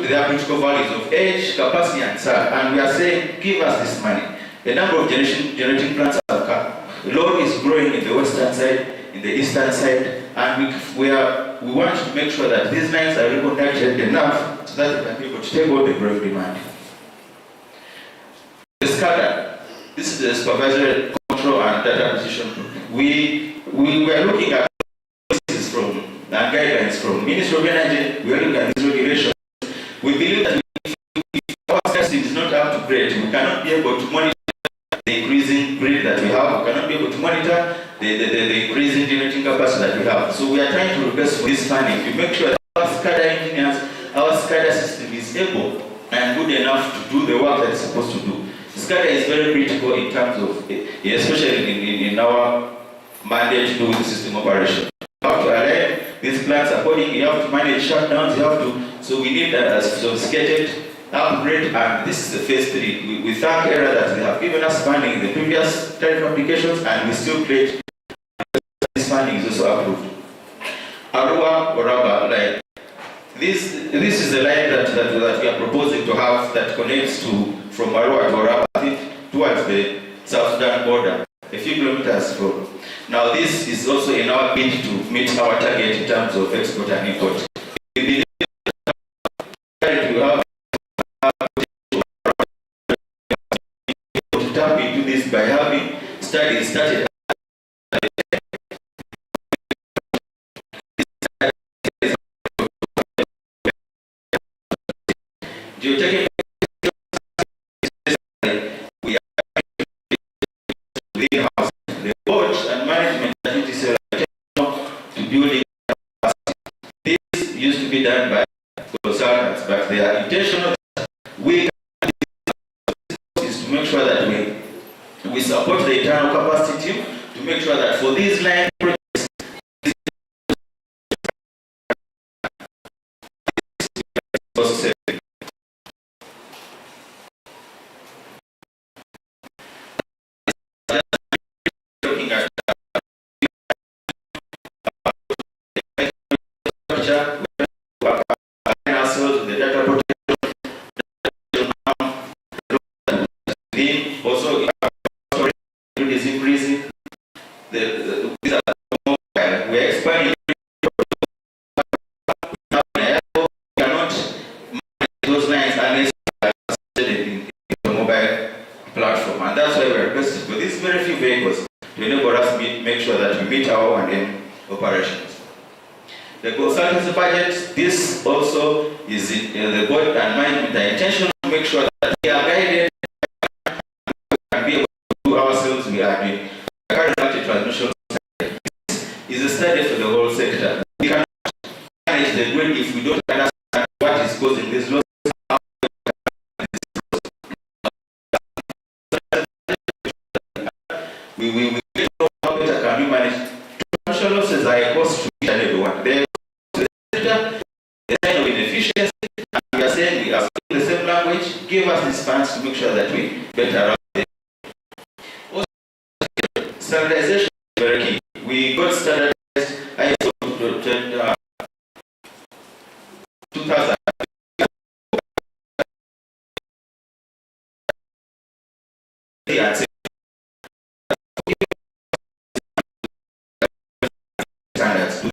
their critical values of age, capacity, and size. And we are saying, give us this money. A number of generating plants have come. Loan is growing in the western side, in the eastern side, and we want to make sure that these lines are reconnected enough so that they can be able to take all the growing demand. The SCADA, this is the Supervisory Control and Data Acquisition Group. We were looking at policies from and guidelines from Ministry of Energy. We are looking at these regulations. We believe that if our system is not up to grade, we cannot be able to monitor the increasing grid that we have. We cannot be able to monitor the increasing generating capacity that we have. So we are trying to request for this funding to make sure that our SCADA engineers, our SCADA system is able and good enough to do the work that it's supposed to do. SCADA is very critical in terms of, especially in our mandate to do with system operation. You have to align these plants accordingly, you have to manage shutdowns, you have to, so we need a sophisticated upgrade, and this is the phase 3. We thank ERA that they have given us funding in the previous tariff applications, and we still pledge this funding is also approved. Arua Oraba line. This is the line that we are proposing to have that connects from Arua to Oraba towards the South Sudan border, a few kilometers from. Now this is also in our bid to meet our target in terms of export and import. We believe that we have to tap into this by having studies started. Geotechnical, we are greenhouse. The board and management activities to building capacity. This used to be done by consultants, but they are intentional. We is to make sure that we support the internal capacity team to make sure that for these line projects, looking at ourselves with the data protection also is increasing. These are mobile. We are expanding. We cannot manage those lines unless in the mobile platform, and that's why we are requesting for these very few vehicles to enable us to make sure that we meet our O&M operations. The consultancy budget, this also is the board and management are intentional to make sure that we are guided and be able to do ourselves. We are doing current transmission is a study for the whole sector. We cannot manage the grid if we don't understand what is causing this loss. We know how better can we manage. Transmission losses are a cost to each and everyone. The sign of inefficiency, and we are saying we are speaking the same language. Give us these funds to make sure that we better run them. Also, standardization is very key. We got standardized ISO 2000. Standards.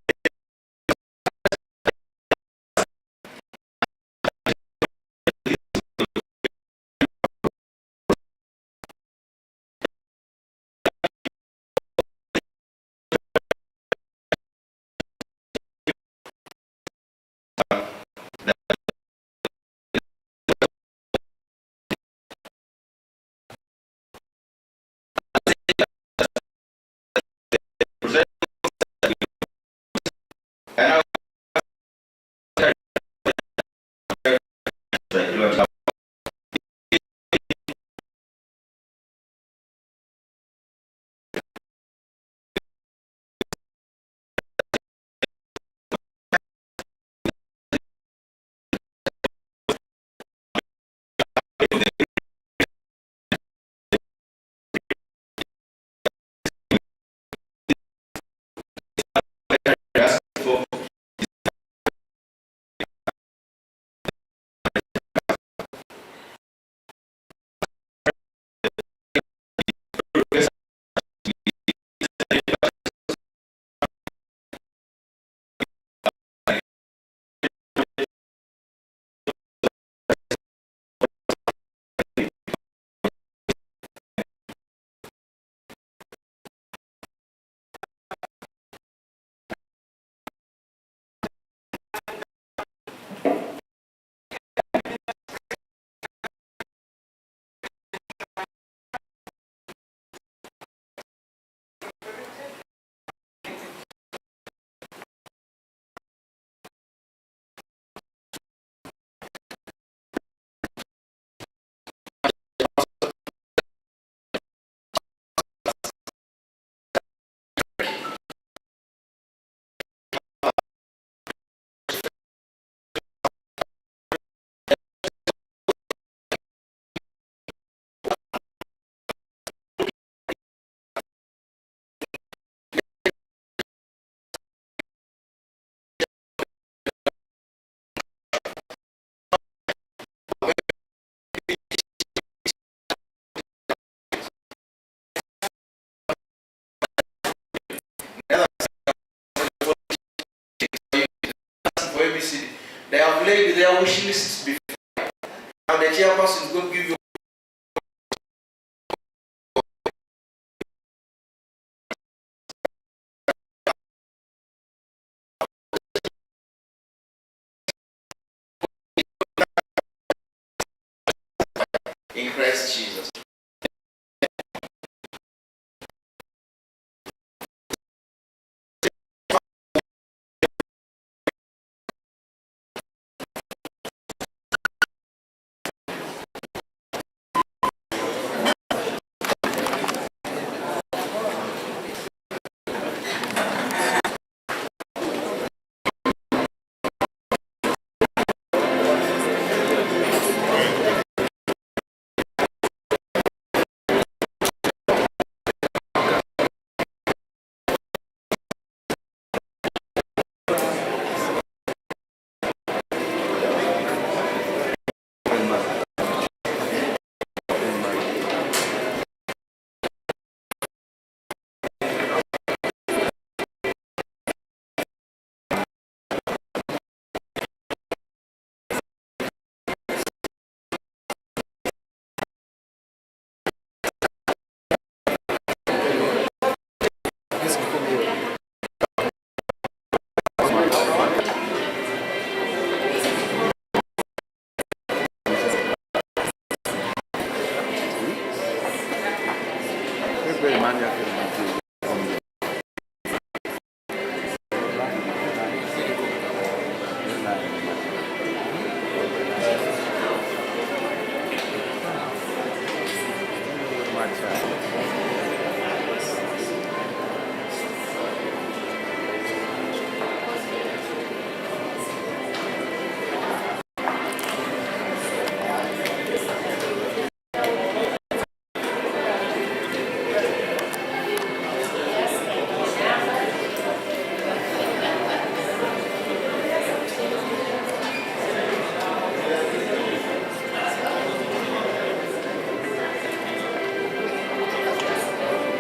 their wish lists before. And the chairperson is going to give you in Christ Jesus.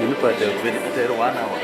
You look at the 1 hour.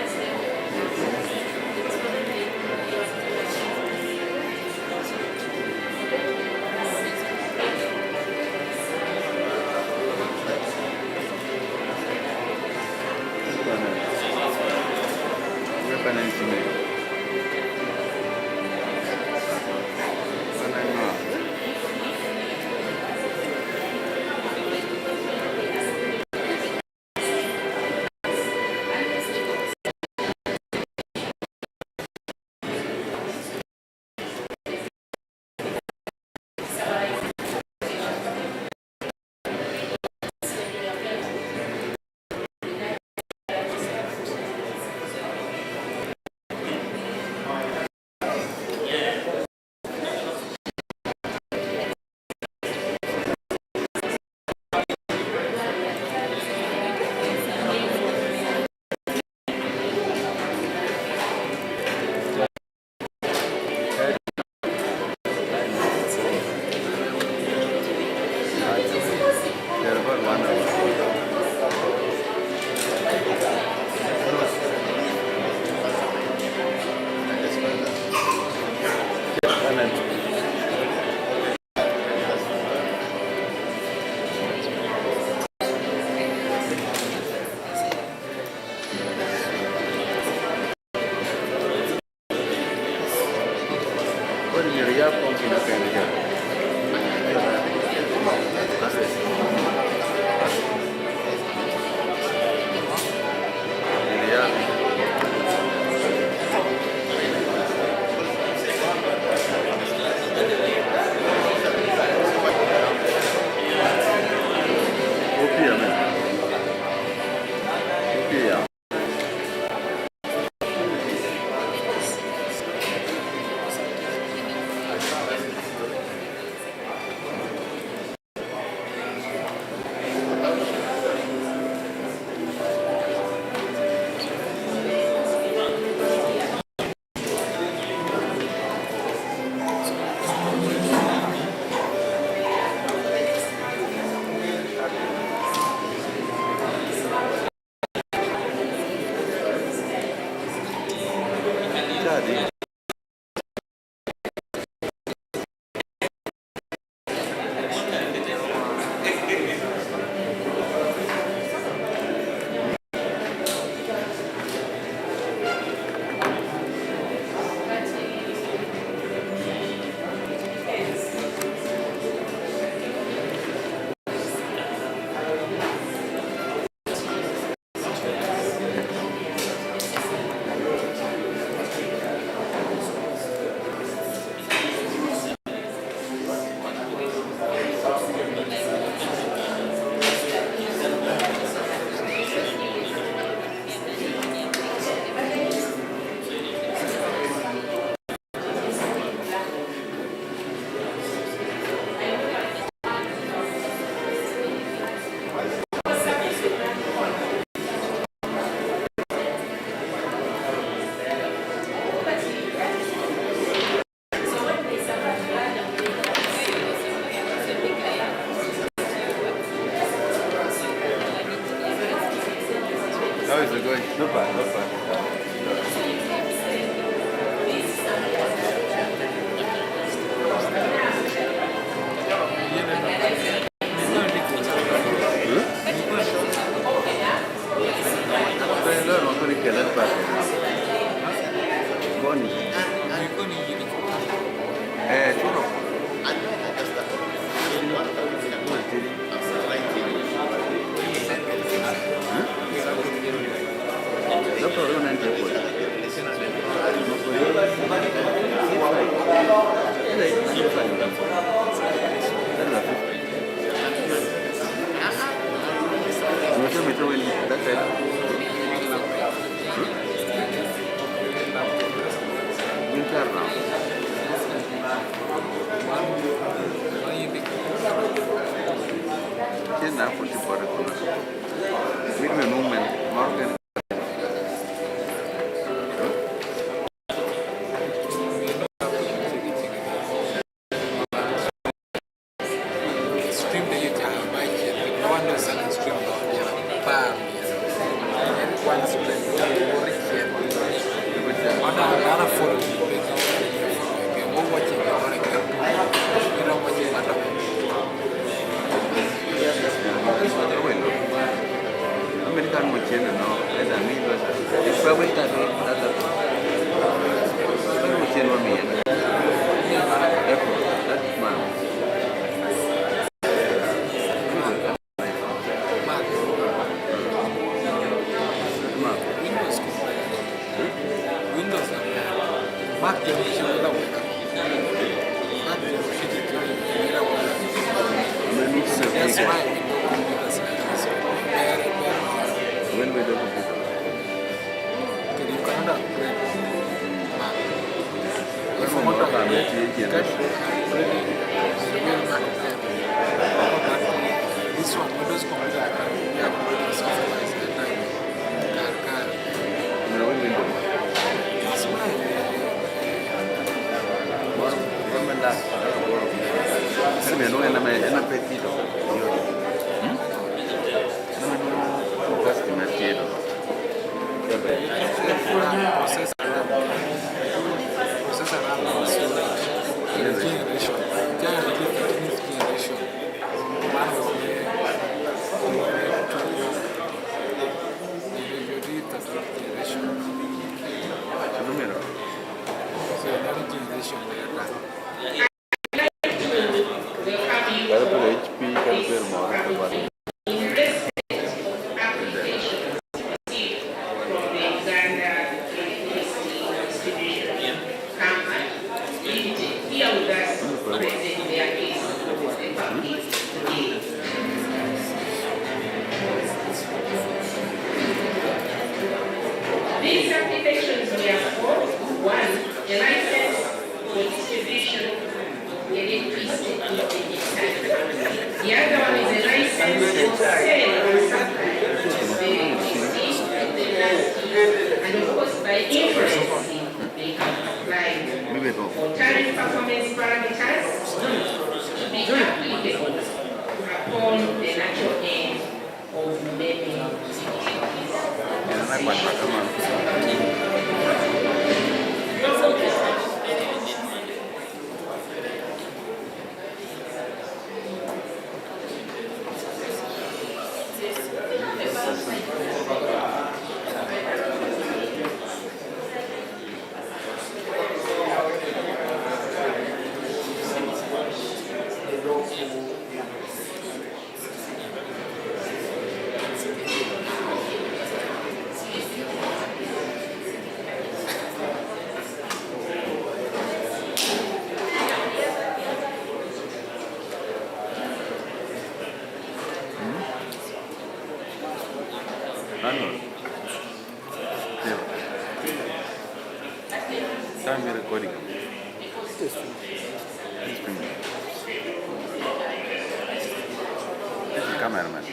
How's it going? Not bad, not bad. These applications were for one, a license for distribution of electricity in the The other one is a license for sale of the electricity in the land. And of course, by interest, they have applied for tariff performance parameters to be applicable upon the natural end of many activities. Time you're recording. Cameraman.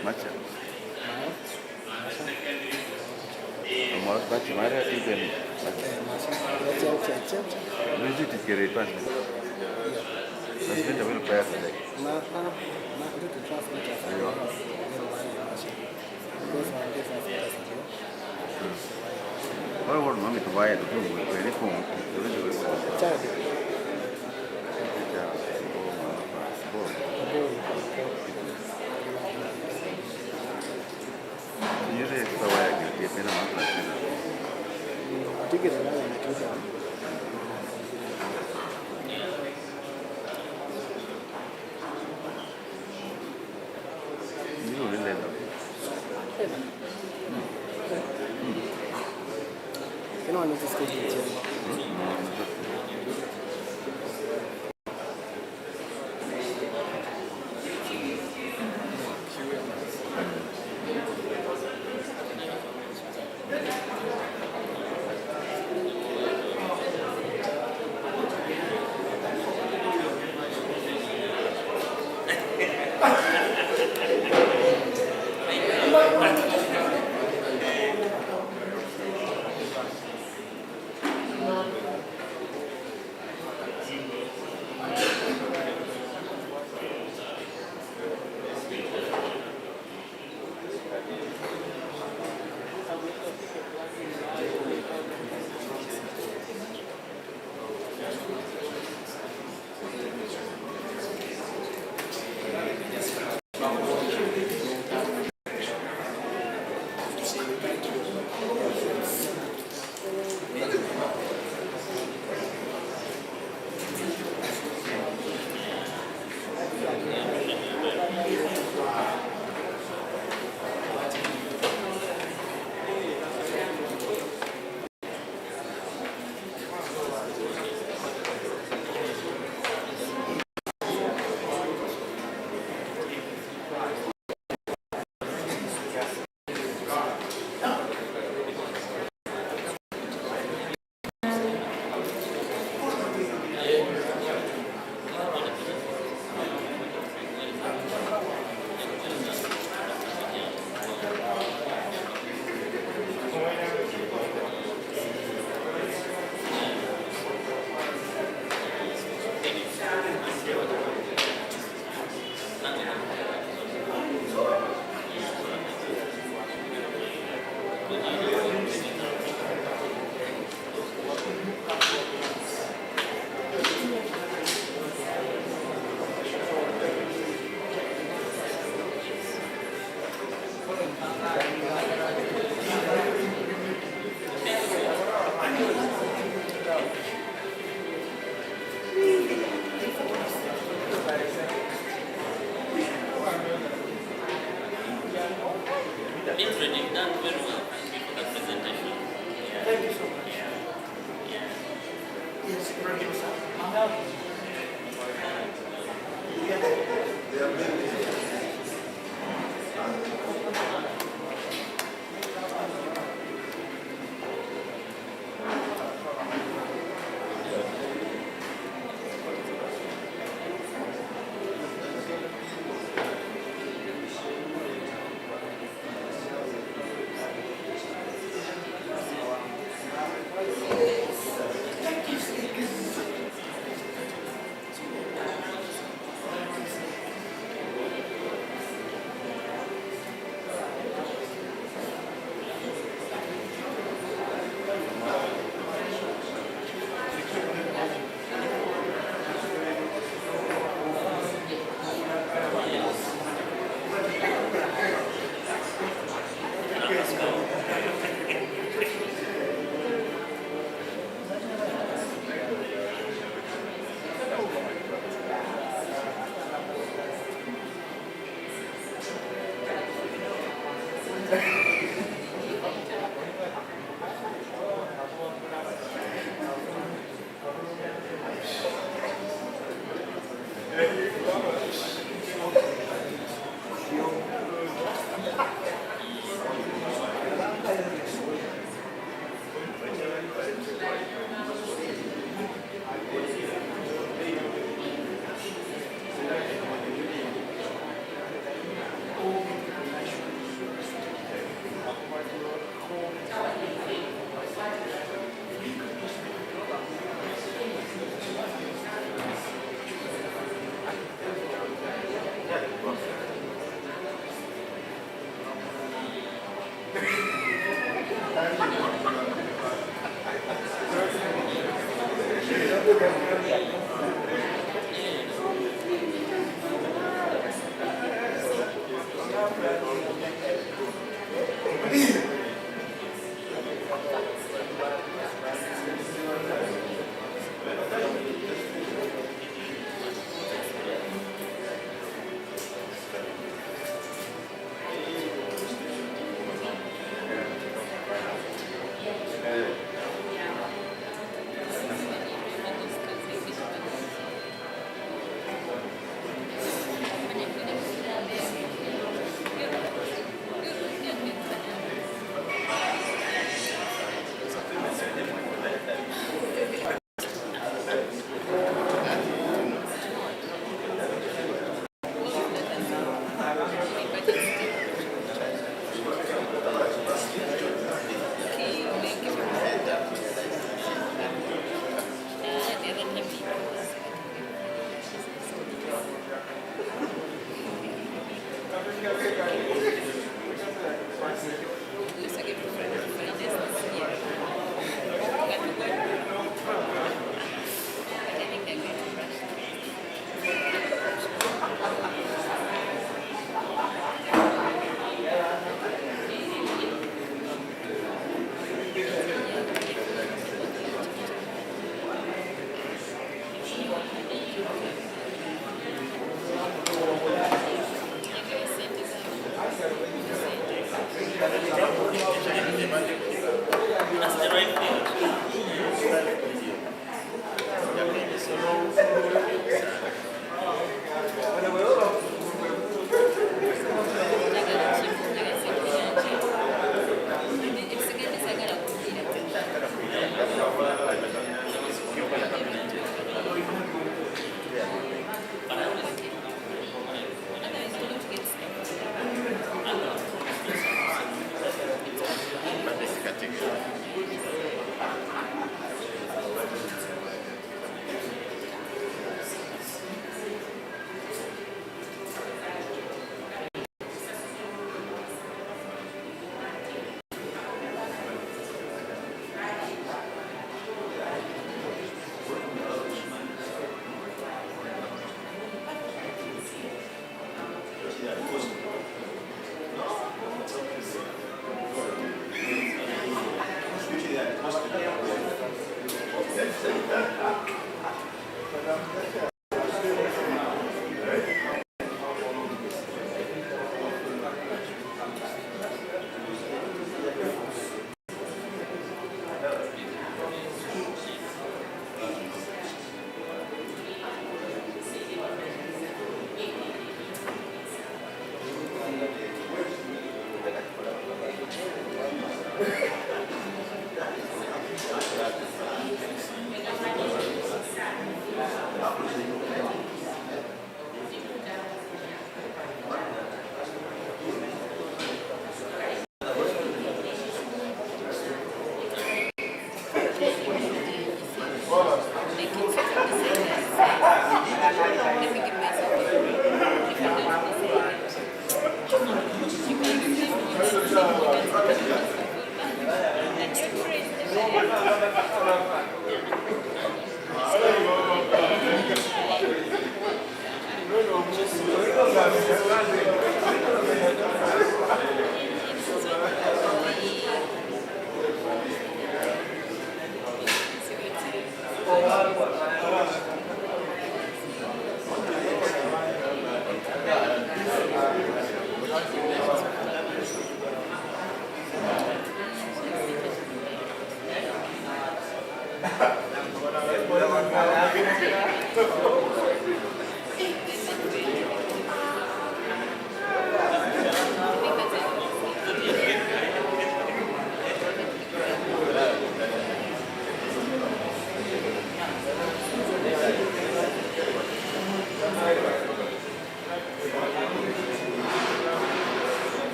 Macam. Mau baca mana itu ni? Baca. Baca. Mesti dikira pas. Transmitter will pass today. What about mommy to buy it? Very cool. Usually extra wire get in a month like you really love it. You know, I need to stay here. Introduced done very well. Thank you for the presentation. Thank you so much.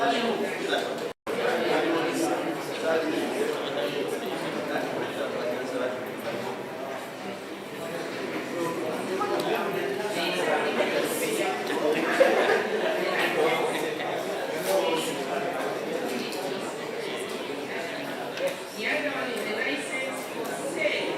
The other one is the license for sale.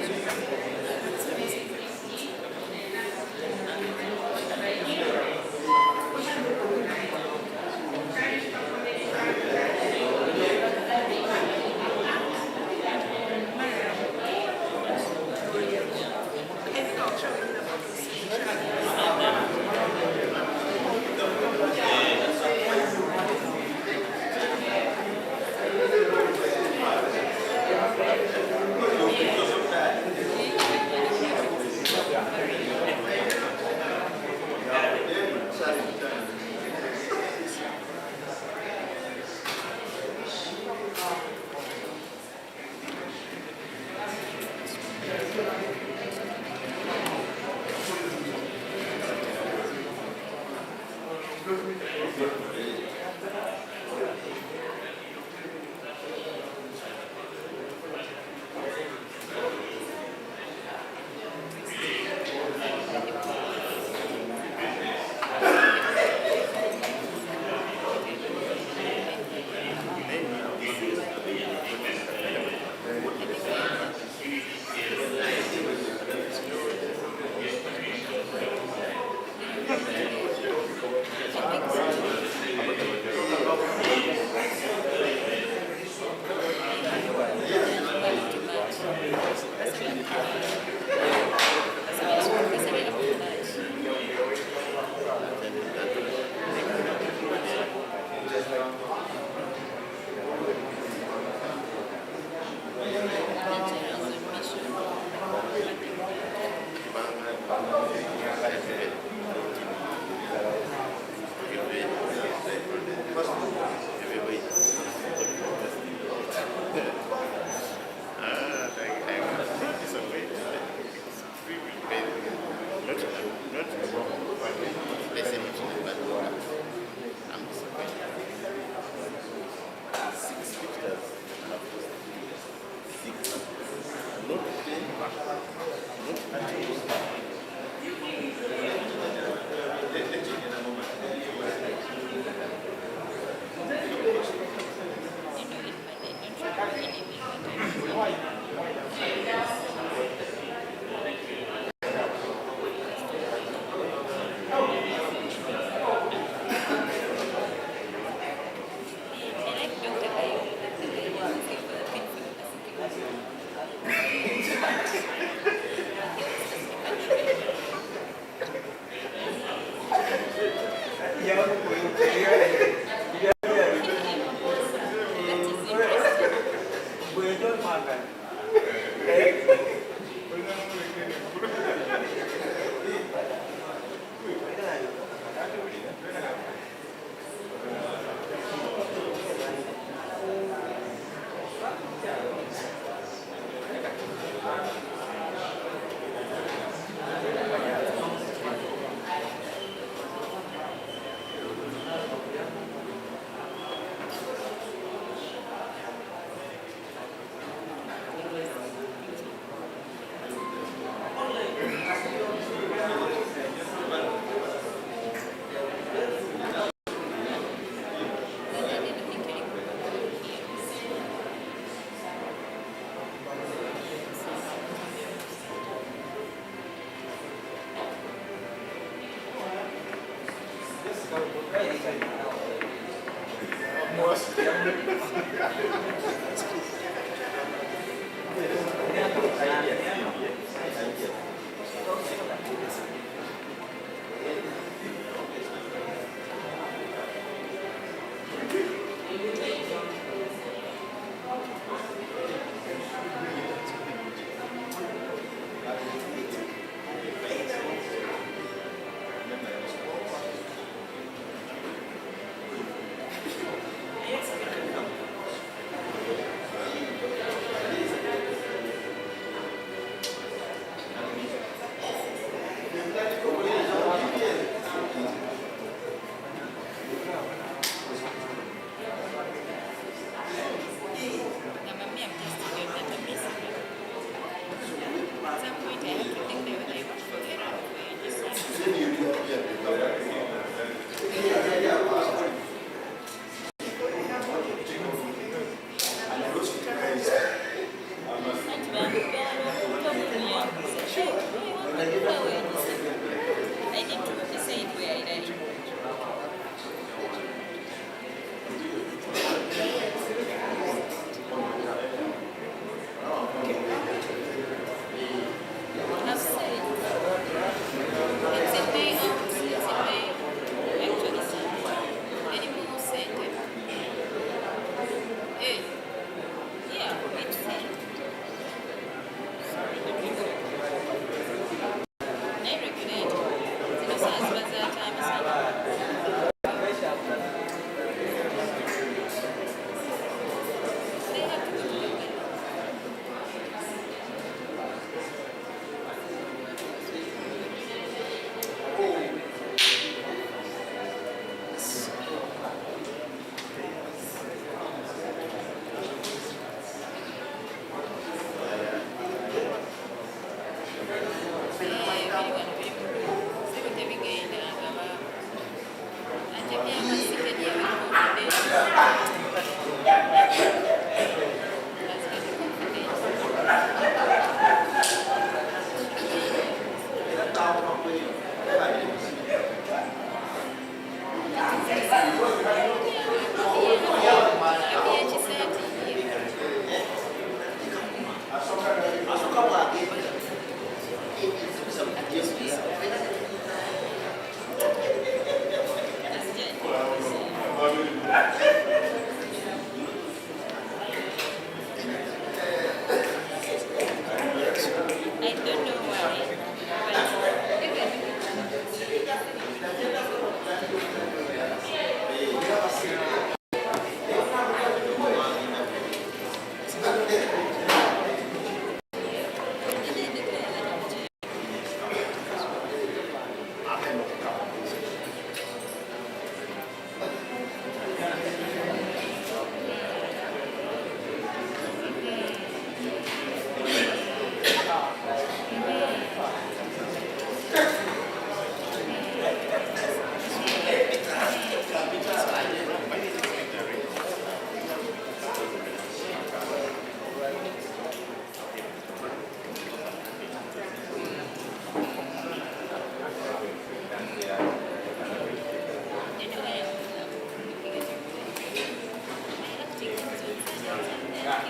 let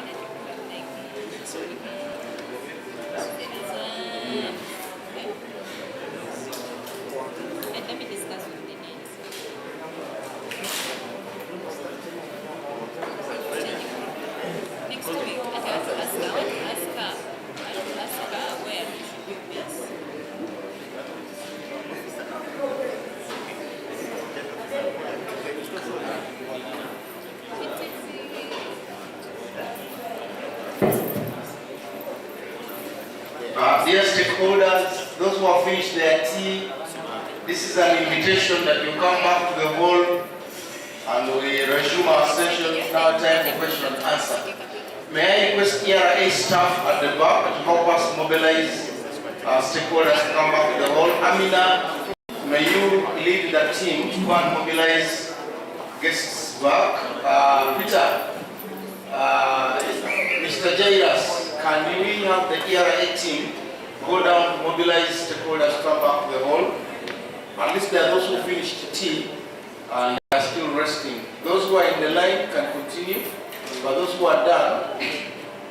me discuss with the names. Next week, I have to ask her where we should be based. Dear stakeholders, those who have finished their tea, this is an invitation that you come back to the hall and we resume our session. Now time for question and answer. May I request ERA staff at the back to help us mobilize our stakeholders to come back to the hall. Amina, may you lead the team to go and mobilize guests back. Peter, Mr. Jairus, can we have the ERA team go down, mobilize stakeholders to come back to the hall? At least there are those who finished tea and are still resting. Those who are in the line can continue, but those who are done,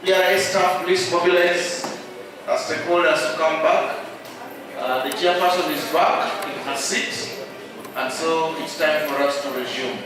ERA staff, please mobilize our stakeholders to come back. The chairperson is back in her seat, and so it's time for us to resume.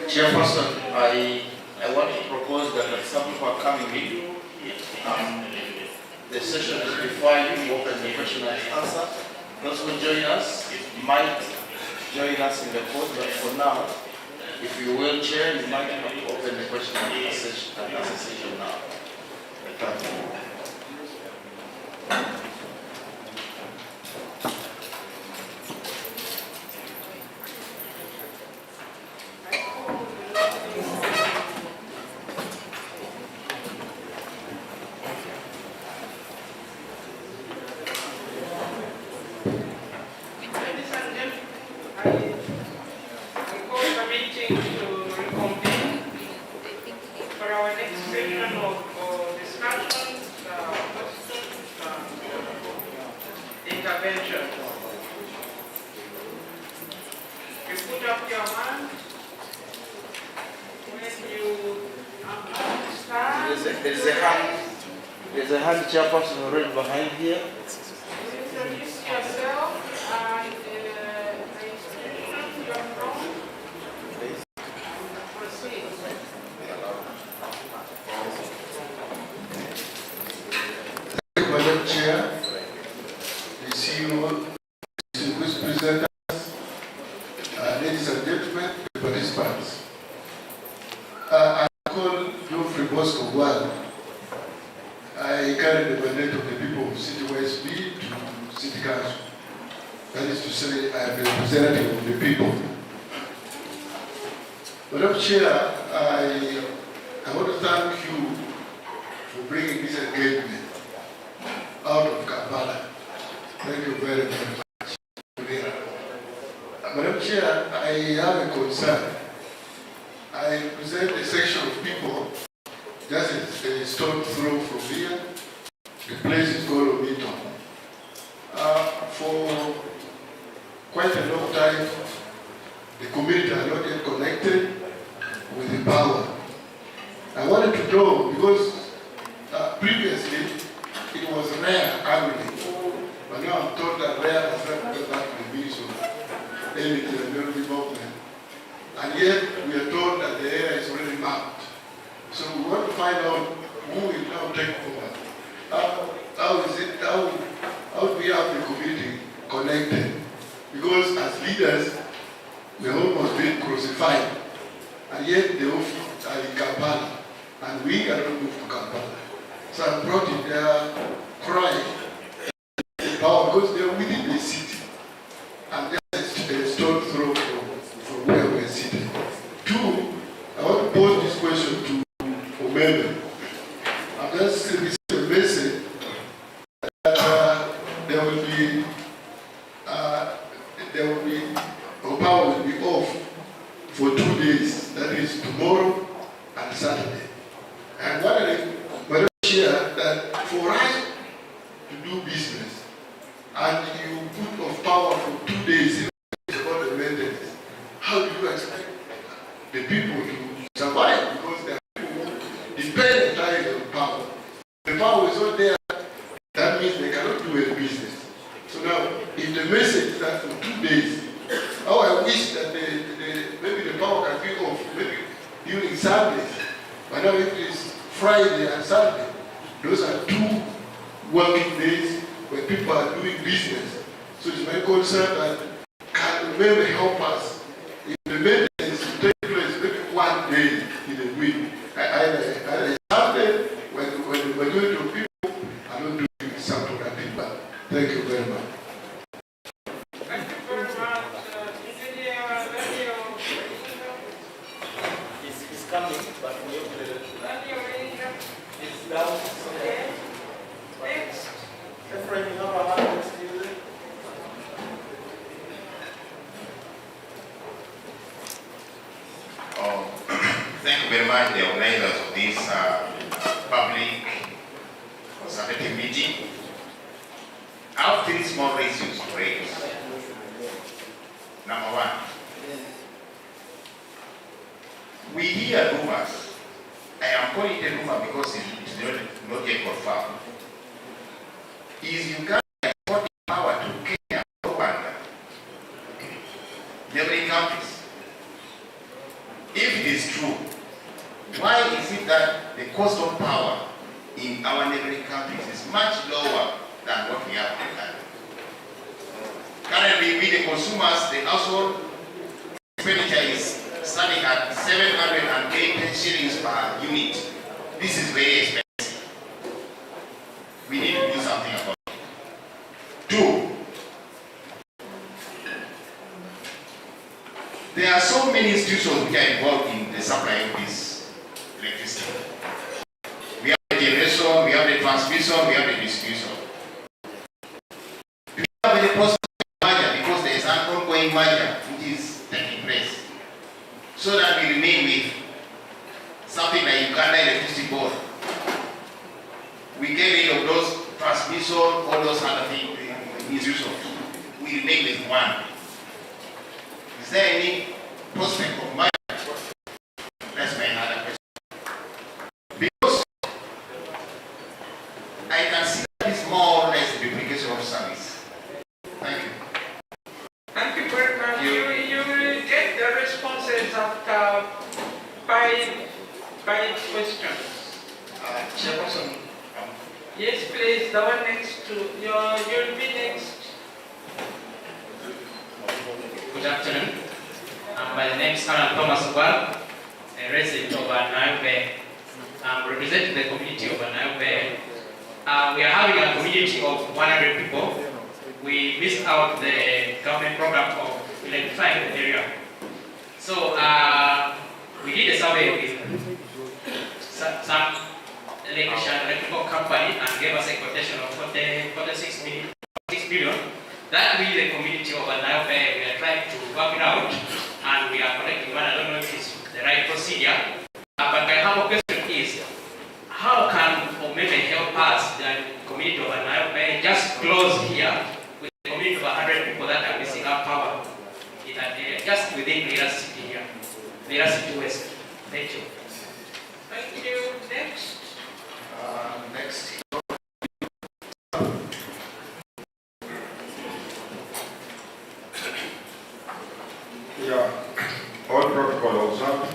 Chairperson, I want to propose that some people are coming in. The session is before you open the question and answer. Those who join us might join us in the court, but for now, if you will, Chair, you might have to open the question and answer session now. Thank you. Intervention. You put up your hand when you understand. There's a hand, Chairperson, already behind here. Introduce yourself and the institution you're from. Proceed. Madam Chair, the CEO, distinguished presenters, ladies and gentlemen, participants. I call Geoffrey Bosco One. I carry the mandate of the people of City West B to City Council. That is to say, I am the representative of the people. Madam Chair, I want to thank you for bringing this engagement out of Kampala. Thank you very, very much. Madam Chair, I have a concern. I represent a section of people just a stone throw from here. The place is called Omito. For quite a long time, the community are not yet connected with the power. I wanted to know because previously it was rare annually, but now I'm told that rare has not got back to the ministry of energy and development. And yet we are told that the area is already mapped. So we want to find out who will now take over. How do we have the community connected? Because as leaders, we are almost being crucified. And yet the office are in Kampala. And we cannot move to Kampala. So I brought in their cry power because they are within the city. And just a stone throw from where we are sitting. Two, I want to pose this question to Omeme. I've just received a message that there will be, or power will be off for 2 days. That is tomorrow and Saturday. And what I share that for us to do business, and you put off power for 2 days about the maintenance, how do you expect the people to survive? Because there are people who depend entirely on power. The power is not there, that means they cannot do any business. So now, if the message is that for 2 days, how I wish that maybe the power can be off, maybe during Sundays. But now if it is Friday and Saturday, those are 2 working days when people are doing business. So it's my concern that can maybe help us if the maintenance take place maybe 1 day in a week. Either Sunday when the majority of people are not doing some productive work. Thank you very much. Thank you very much. It's coming, but we have to. It's down. Okay. Next. Efrain, you have a hand still. Thank you very much, the organizers of this public consultative meeting. I have 3 small issues to raise. Number 1, we hear rumors. I am calling it a rumor because it's not yet confirmed. Is Uganda exporting power to Kenya or Rwanda? Neighboring countries. If it is true, why is it that the cost of power in our neighboring countries is much lower than what we have in Ghana? Currently, we the consumers, the household expenditure is standing at 708 shillings per unit. This is very expensive. We need to do something about it. Two, there are so many institutions which are involved in the supply of this electricity. We have the generation, we have the transmission, we have the distribution. Do we have any possible merger, because there is an ongoing merger which is taking place, so that we remain with something like Uganda Electricity Board? We get rid of those transmission, all those other things, institutions. We remain with one. Is there any prospect of merger? That's my another question. Because I can see that it's more or less duplication of service. Thank you. Thank you very much. You will get the responses after five questions. Chairperson. Yes, please. The one next to you'll be next. Good afternoon. My name is Alan Thomas Obal, a resident of Nairobi. I'm representing the community of Nairobi. We are having a community of 100 people. We missed out the government program of electrifying the area. So we did a survey with some electrical company and gave us a quotation of 46 million. That we, the community of Nairobi, we are trying to work it out, and we are collecting one. I don't know if it's the right procedure, but my humble question is, how can or maybe help us, the community of Nairobi, just close here with the community of 100 people that are missing our power in that area, just within Lira City here, Lira City West. Thank you. Thank you. Next. Next. Yeah, all protocol observed.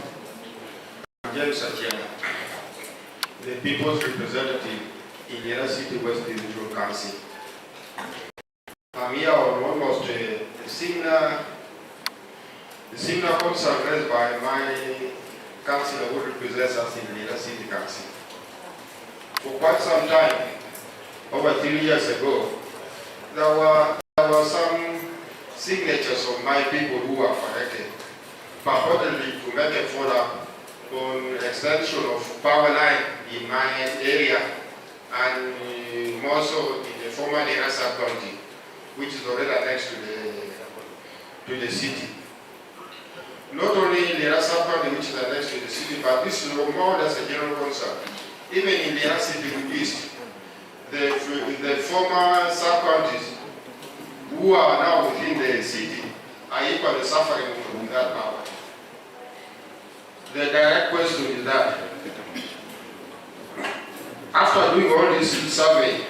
James Atiana, the people's representative in Lira City West District Council. I'm here on almost a similar concern raised by my councillor who represents us in Lira City Council. For quite some time, over 3 years ago, there were some signatures of my people who were connected, purportedly to make a follow-up on extension of power line in my area and more so in the former Lira sub-county, which is already next to the city. Not only Lira sub-county, which is next to the city, but this is more or less a general concern. Even in Lira City East, the former sub-counties who are now within the city are equally suffering from that power. The direct question is that after doing all this survey,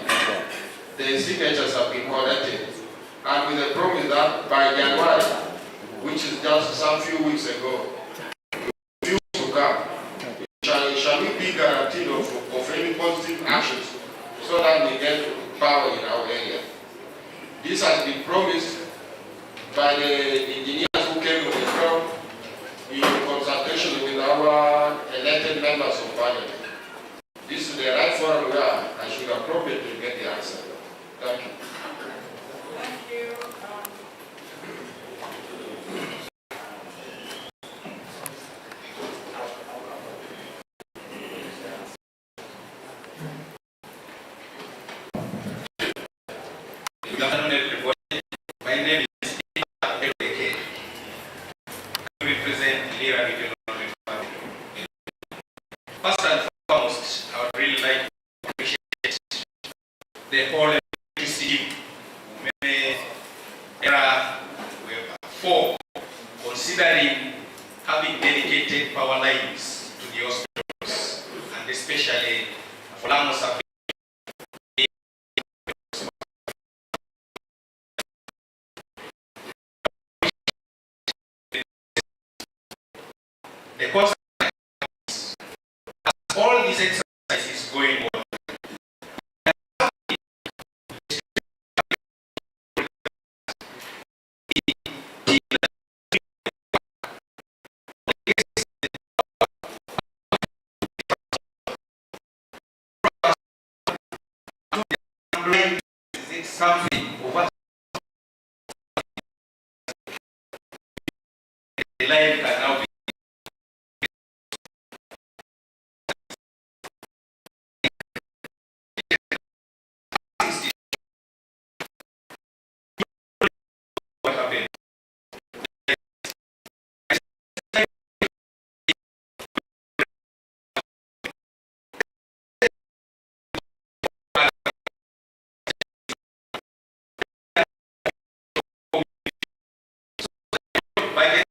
the signatures have been collected, and with the promise that by January, which is just some few weeks ago, few to come, shall we be guaranteed of any positive actions so that we get power in our area? This has been promised by the engineers who came on the ground in consultation with our elected members of parliament. This is the right forum where I should appropriately get the answer. Thank you. Thank you. Good afternoon, everybody. My name is LK. I represent Lira Regional Republic. First and foremost, I would really like to appreciate the whole electricity era for considering having dedicated power lines to the hospitals, and especially for Lamos. The cost something of what the life can now be. What happened? By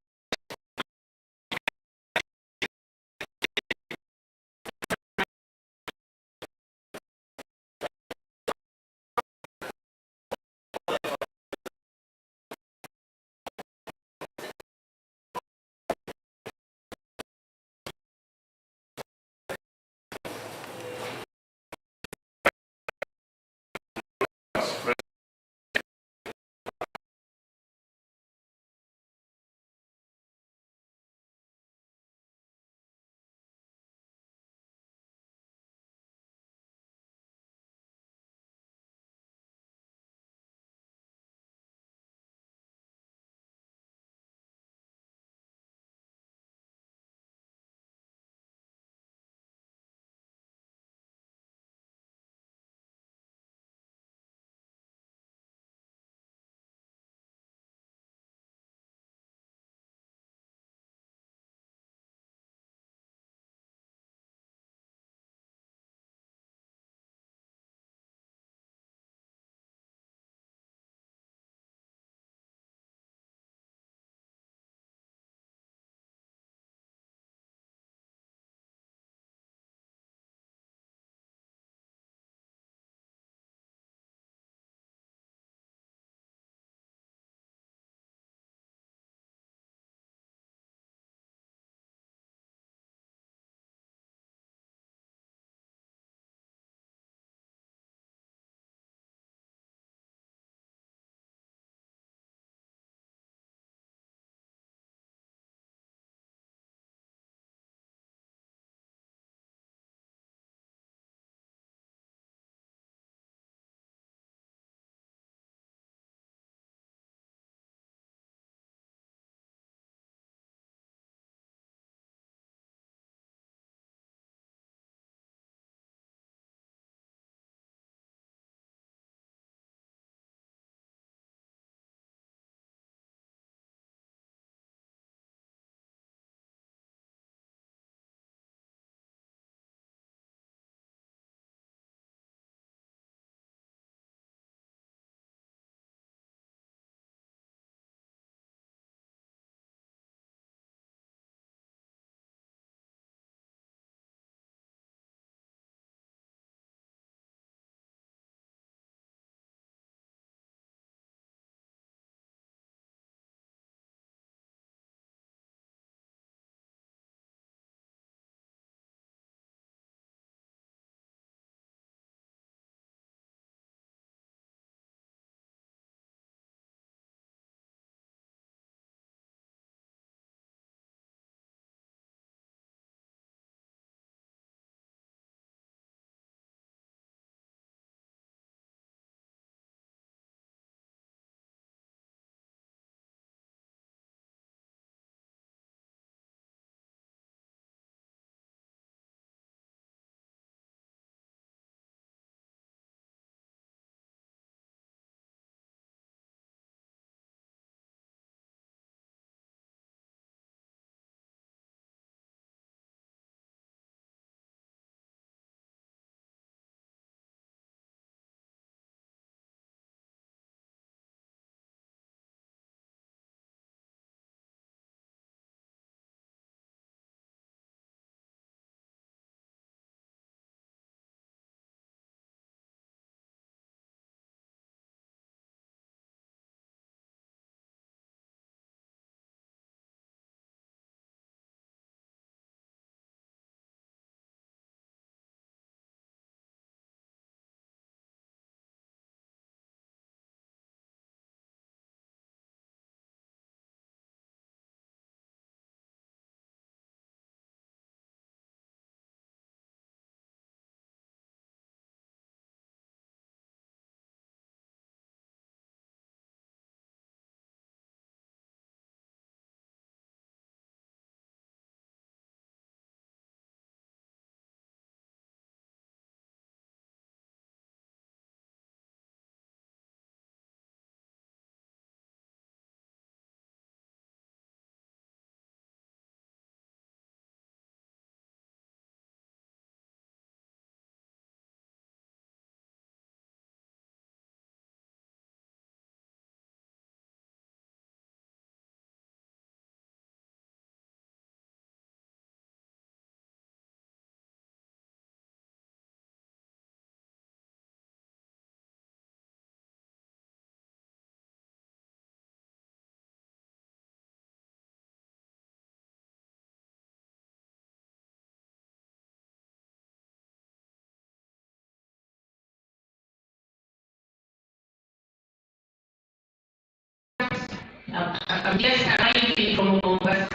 I'm just arriving from Mombasa.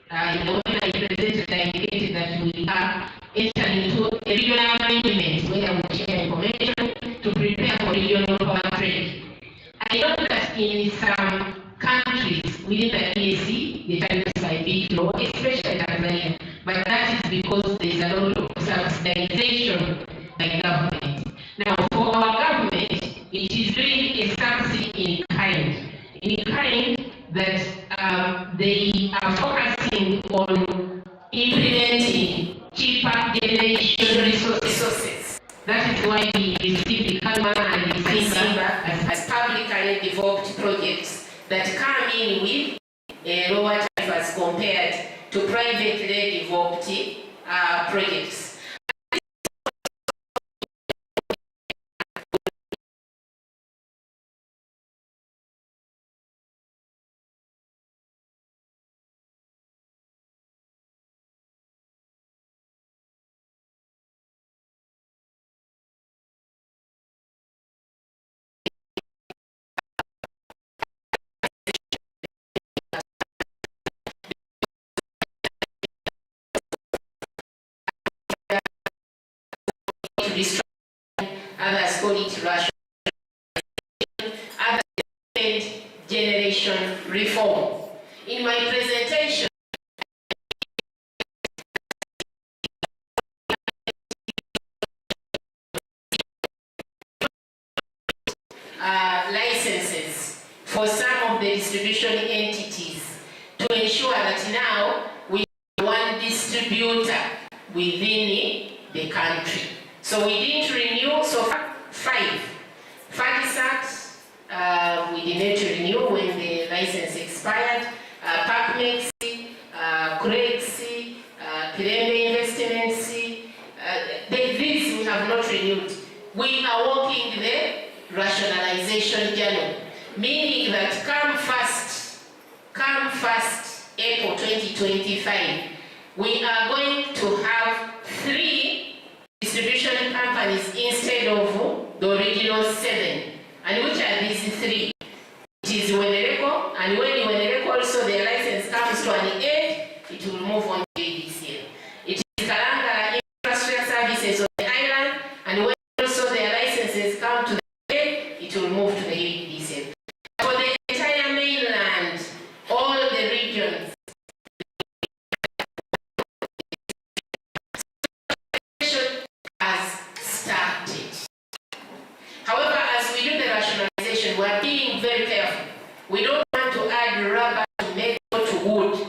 When I presented, I indicated that we are entering into a regional arrangement where we share information to prepare for regional power trade. I know that in some countries within the EAC, the tariffs are a bit low, especially Tanzania, but that is because there is a lot of subsidization by government. Now, for our government, it is really a subsidy in kind. In kind that they are focusing on implementing cheaper generation resources. That is why we receive the Kalma and the Simba as publicly developed projects that come in with a lower tariff as compared to privately developed projects. Others call it rationalization, others generation reform. In my presentation, licenses for some of the distribution entities to ensure that now we have one distributor within the country. So we didn't renew, so 5. FADISAT, we didn't renew when the license expired. PACMEX, CREXI, Kirembe Investments, these we have not renewed. We are walking the rationalization journey, meaning that come first April 2025, we are going to have 3 distribution companies instead of the original 7. And which are these 3? It is Wenereko, and when Wenereko also their license comes to an end, it will move on to ADCL. It is Kalanga Infrastructure Services of the island, and when also their licenses come to the end, it will move to the ADCL. For the entire mainland, all the regions, has started. However, as we do the rationalization, we are being very careful. We don't want to add rubber to metal to wood.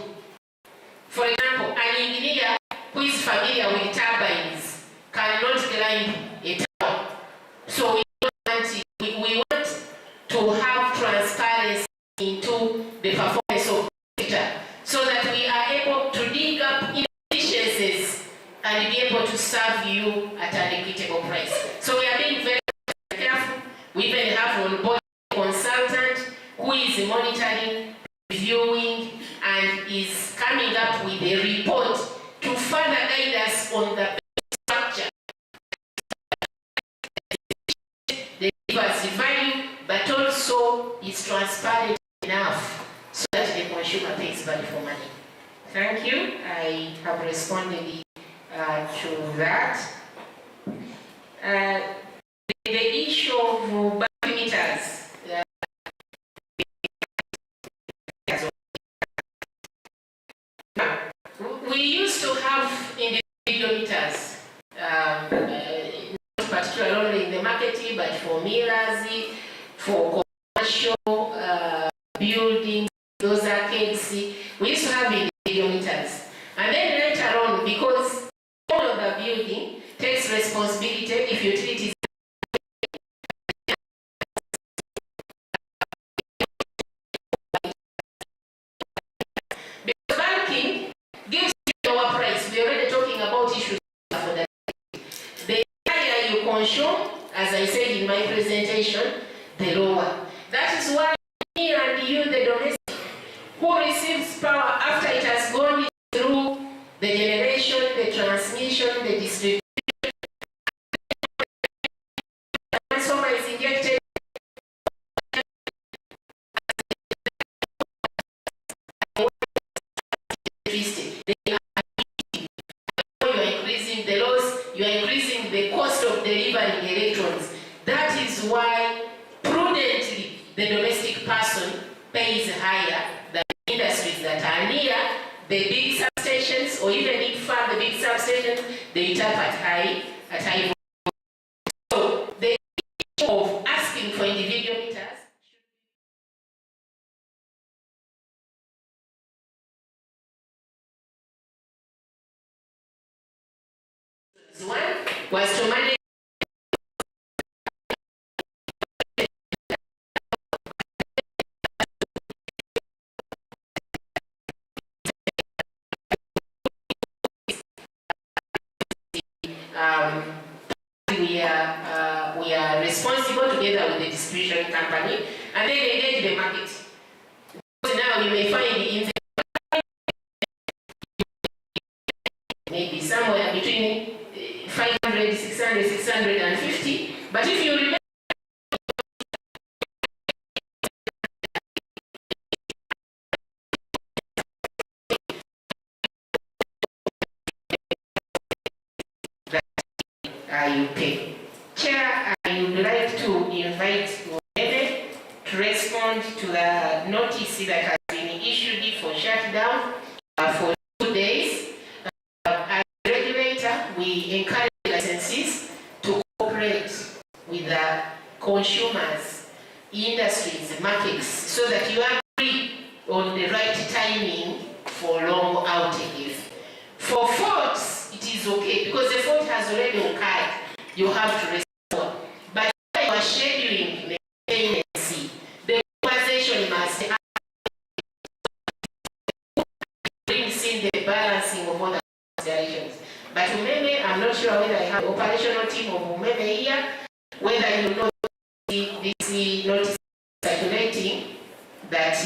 For example, an engineer who is familiar with turbines cannot climb a tower. So we want to have transparency into the performance of the sector so that we are able to dig up inefficiencies and be able to serve you at an equitable price. So we are being very careful. We even have on board a consultant who is monitoring, reviewing, and is coming up with a report to further guide us on the structure. They give us the value, but also is transparent enough so that the consumer pays value for money. Thank you. I have responded to that. The issue of meters. We used to have individual meters, not particularly only in the marketing, but for mirrors, for commercial buildings, those arcades. We used to have individual meters. And then later on, because all of the building takes responsibility if utilities gives you our price. We're already talking about issues for that. The higher you consume, as I said in my presentation, the lower. That is why me and you, the domestic, who receives power after it has gone through the generation, the transmission, the distribution, transformer is injected. delivering electrons. That is why prudently the domestic person pays higher than industries that are near the big substations, or even if far the big substations, they tap at high volume. So the issue of asking for individual meters one was to manage we are responsible together with the distribution company, and then engage the market. Because now you may find in the maybe somewhere between 500, 600, 650, but if you remember you pay. Chair, I would like to invite Ebe to respond to the notice that has been issued for shutdown for 2 days. As a regulator, we encourage licensees to cooperate with the consumers, industries, markets, so that you agree on the right timing for long outages. For faults, it is okay, because the fault has already occurred. You have to respond. But when you are scheduling maintenance, the organization must bring in the balancing of all the considerations. But Umeme, I'm not sure whether I have the operational team of Umeme here, whether you know this notice circulating that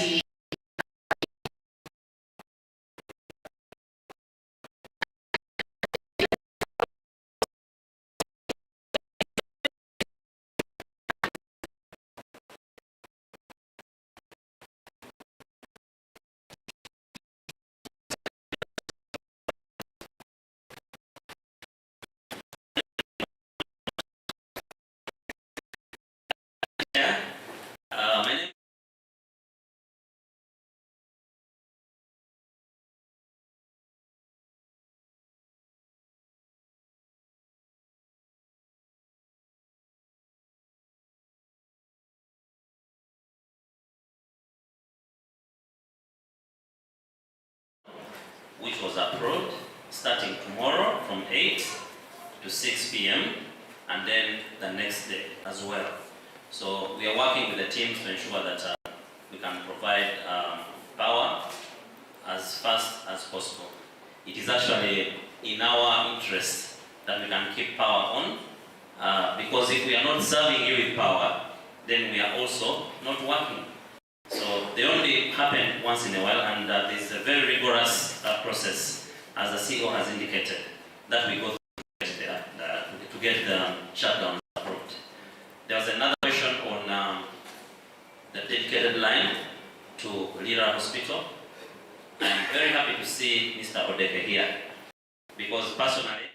my name which was approved starting tomorrow from 8 to 6 p.m. and then the next day as well. So we are working with the teams to ensure that we can provide power as fast as possible. It is actually in our interest that we can keep power on, because if we are not serving you with power, then we are also not working. So they only happen once in a while, and there's a very rigorous process, as the CEO has indicated, that we go through to get the shutdown approved. There was another question on the dedicated line to Lira Hospital. I'm very happy to see Mr. Odeke here, because personally,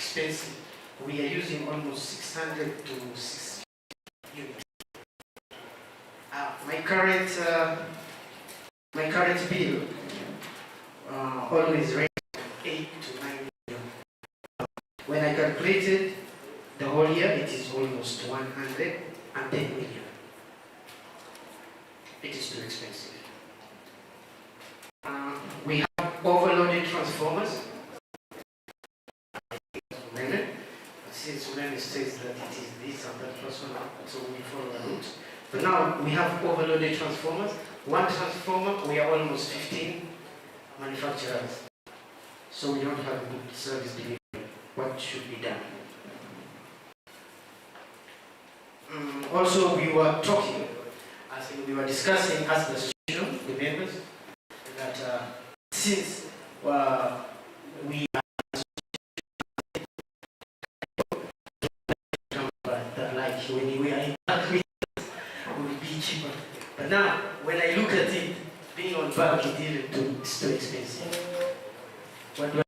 expensive. We are using almost 600 to 6 units. My current bill always ranges from 8 to 9 million. When I calculated the whole year, it is almost 110 million. It is too expensive. We have overloaded transformers. Since Ulene says that it is this and that person, so we follow the route. But now we have overloaded transformers. One transformer, we are almost 15 manufacturers. So we don't have good service delivery. What should be done? Also, we were talking, as we were discussing as the association, the members, that since we are like when we are in bulk, it will be cheaper. But now, when I look at it, being on bulk, it's too expensive. What do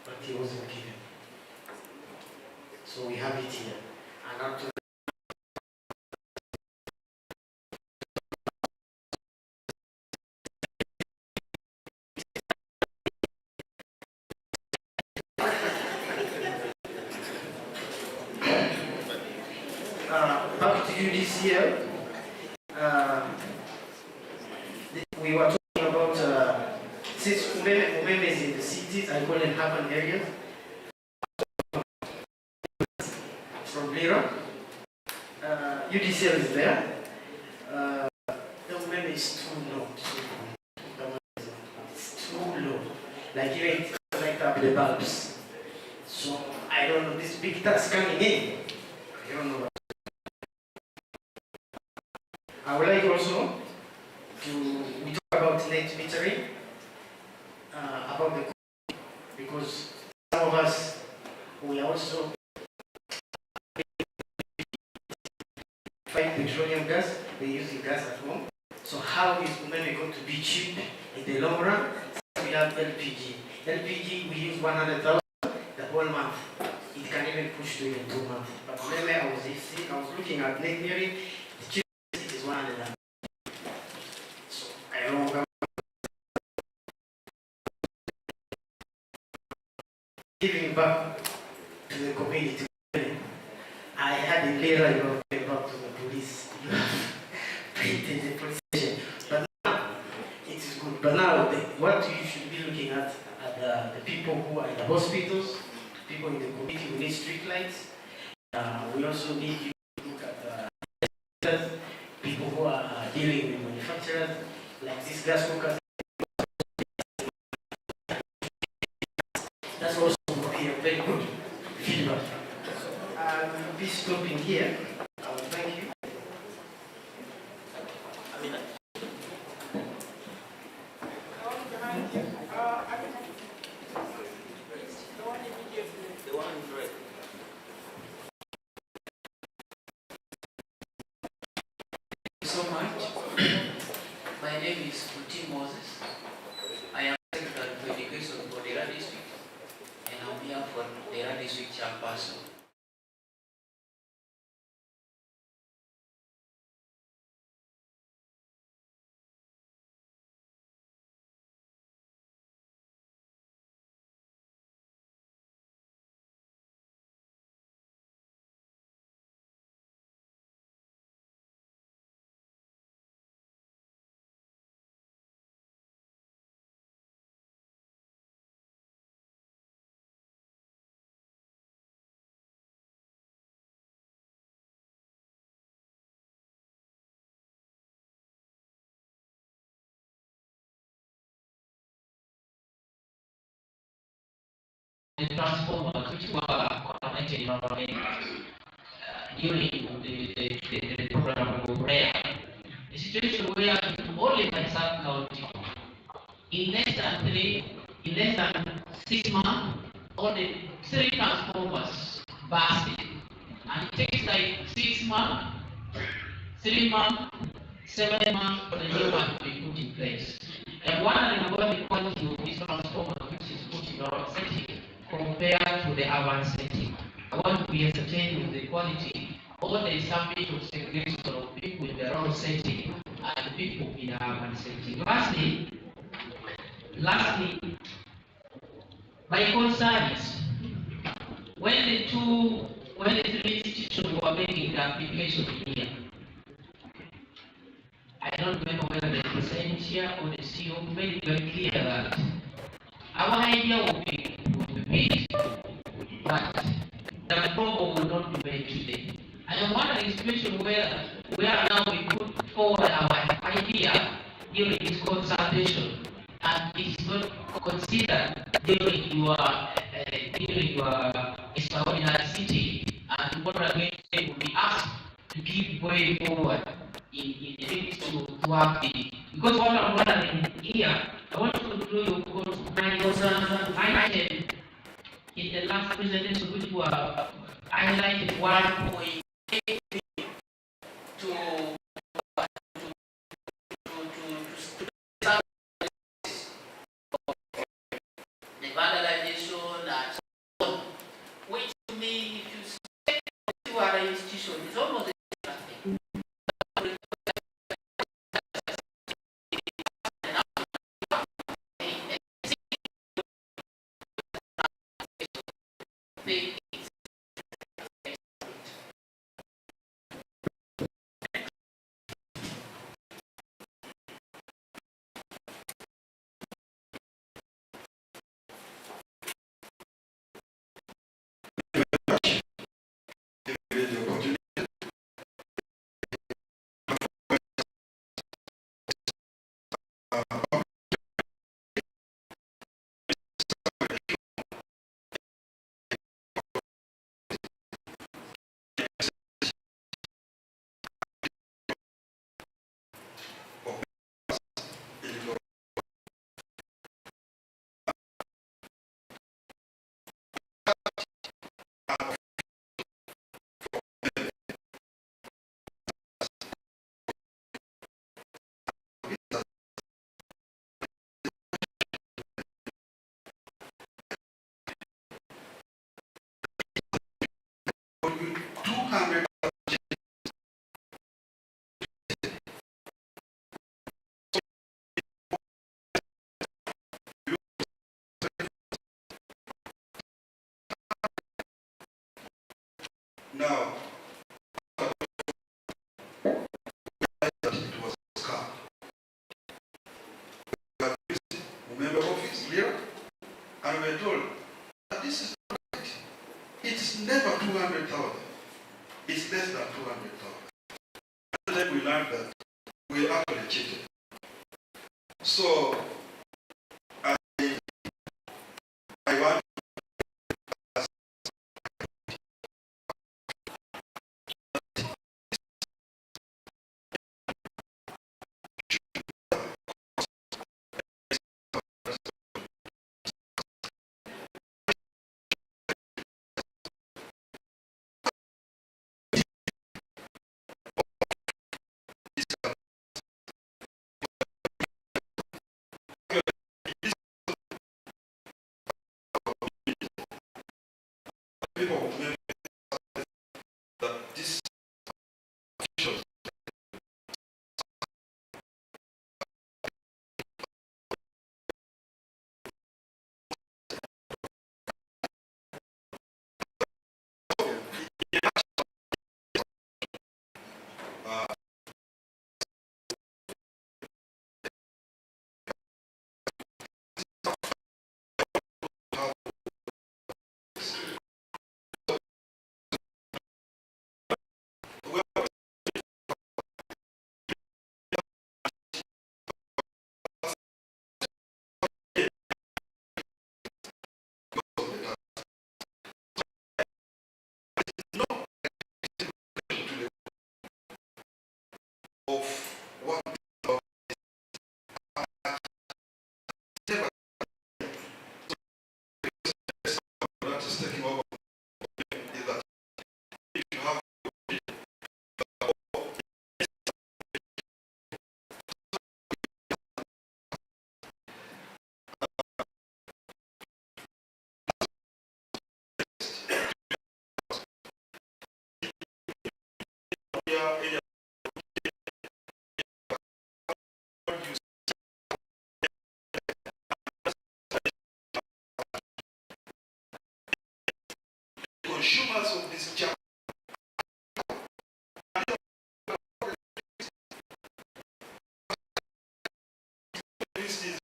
but he wasn't given. So we have it here. And up to back to you this year. We were talking about since Umeme is in the cities, I call them urban areas. From Lira, UDCL is there. The Umeme is too low. It's too low. Like even connect up the bulbs. So I don't know, this big tax coming in. I don't know. I would like also we talk about net metering, about the, because some of us, we are also find petroleum gas, we're using gas at home. So how is Umeme going to be cheap in the long run? We have LPG. LPG, we use 100,000 the whole month. It can even push to even 2 months. But Umeme, I was looking at net metering, the cheapest is 100,000. So I don't know. Giving back to the community. I had a letter you know, back to the police. You have printed the police station. But now it is good. But now what you should be looking at are the people who are in the hospitals, people in the community who need street lights. We also need you to look at people who are dealing with manufacturers, like these gas cookers. That's also be a very good feedback. I will be stopping here. I will thank you. So much. My name is Kuti Moses. I am Secretary for Education for Dera District, and I'm here for Dera District Chairperson. the transformers which were connected in our during the program of prayer. A situation where only my son county, in less than 6 months, only 3 transformers busted. And it takes like 6 months, 3 months, 7 months for the new one to be put in place. And wondering about the quality of this transformer which is put in our setting compared to the urban setting. I want to be ascertained with the quality, or there is some bit of segregation of people in the rural setting and people in the urban setting. Lastly, my concern is when the three institutions were making the application here, I don't remember whether the president here or the CEO made it very clear that our idea would be made, but the proposal will not be made today. I am wondering a situation where now we put forward our idea during this consultation, and it is not considered during your extraordinary sitting, and what again will be asked to give way forward in the things to work in. Because what I'm wondering here, I want to conclude your item in the last presentation, which were highlighted 1.8 to the vandalization and so on, which to me, if you say to other institutions, it's almost the same thing. Now, it was a scam. We had visited member office here, and we were told that this is not right. It's never 200,000. It's less than 200,000. And then we learned that we actually cheated. So, I want people who made that this officials of what that is taking over is that if you have consumers of this chapter. This is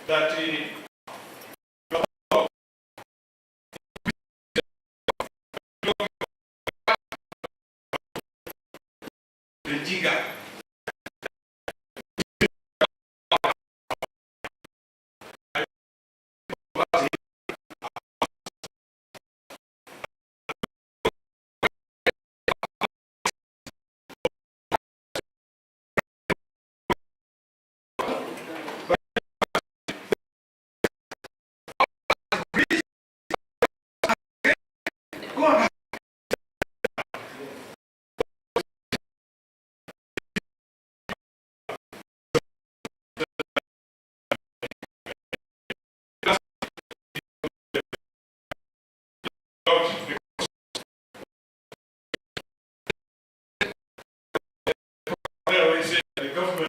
that the jigger. The government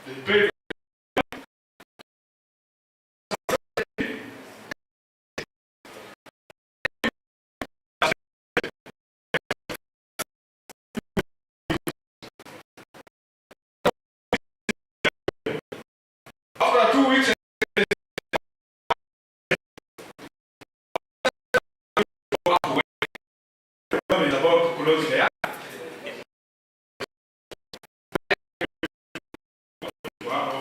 they pay after 2 weeks. Is about to close there. Wow.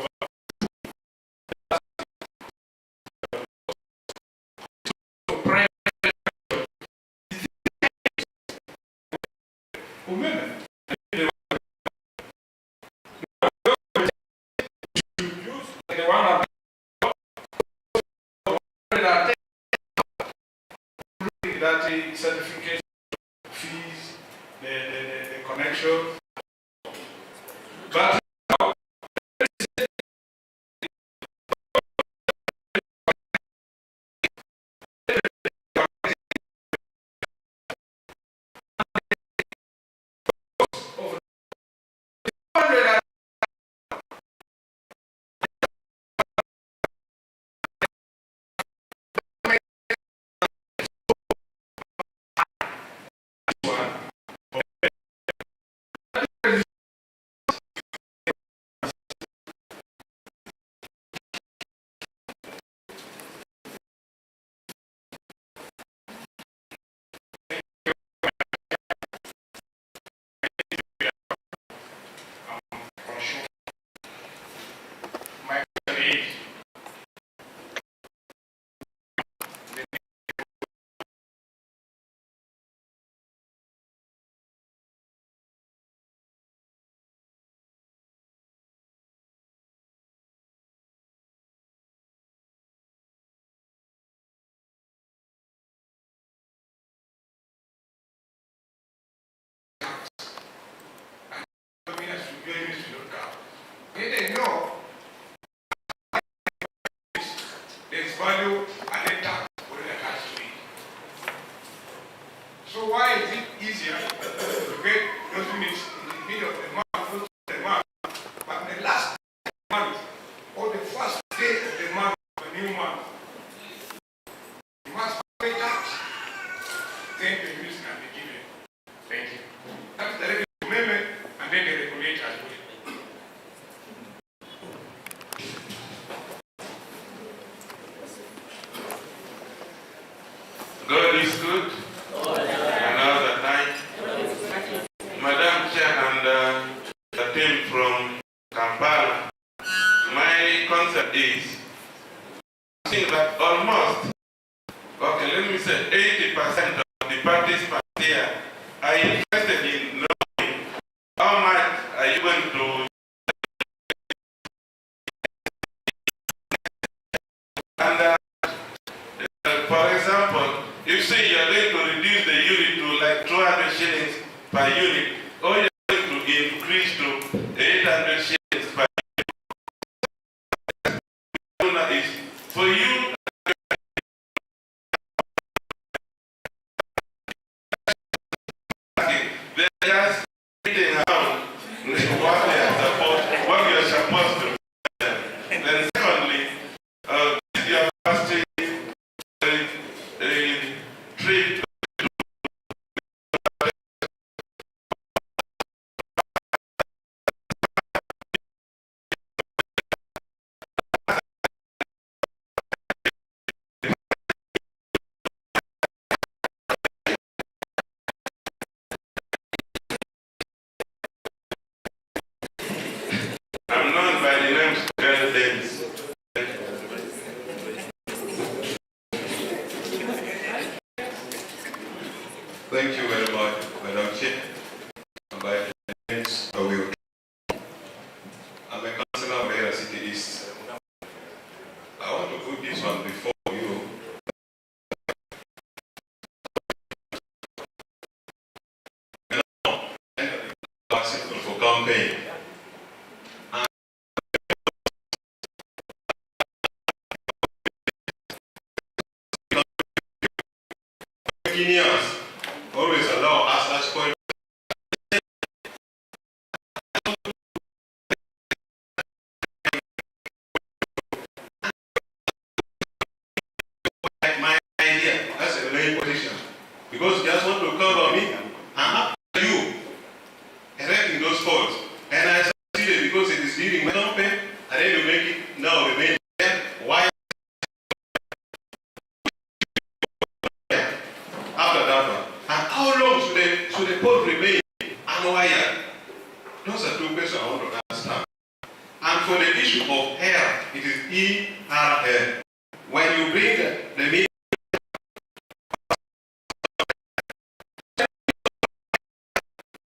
from Kampala. My concept is, I think that almost, okay, let me say 80% of the participants here are interested in knowing how much are you going to, and for example, if say you are going to reduce the unit to like 200 shillings per unit, or you are going to increase to 800 shillings per unit, is for you. They are sitting around what you are supposed to do. Then secondly, this is your first trip. I'm known by the name of Girl Davis. Thank you very much, Madam Chair. My name is Will. I'm a councillor of Era City East. I want to put this one before you. For campaign. Years, always allow us as point. My idea, that's a main position. Because you just want to cover me, and after you, erecting those poles. And I succeeded because it is leading my company, and then you make it now remain there. Why? After that one. And how long should the pole remain unwired? Those are two questions I want to understand. And for the issue of air, it is ERL. When you bring the media,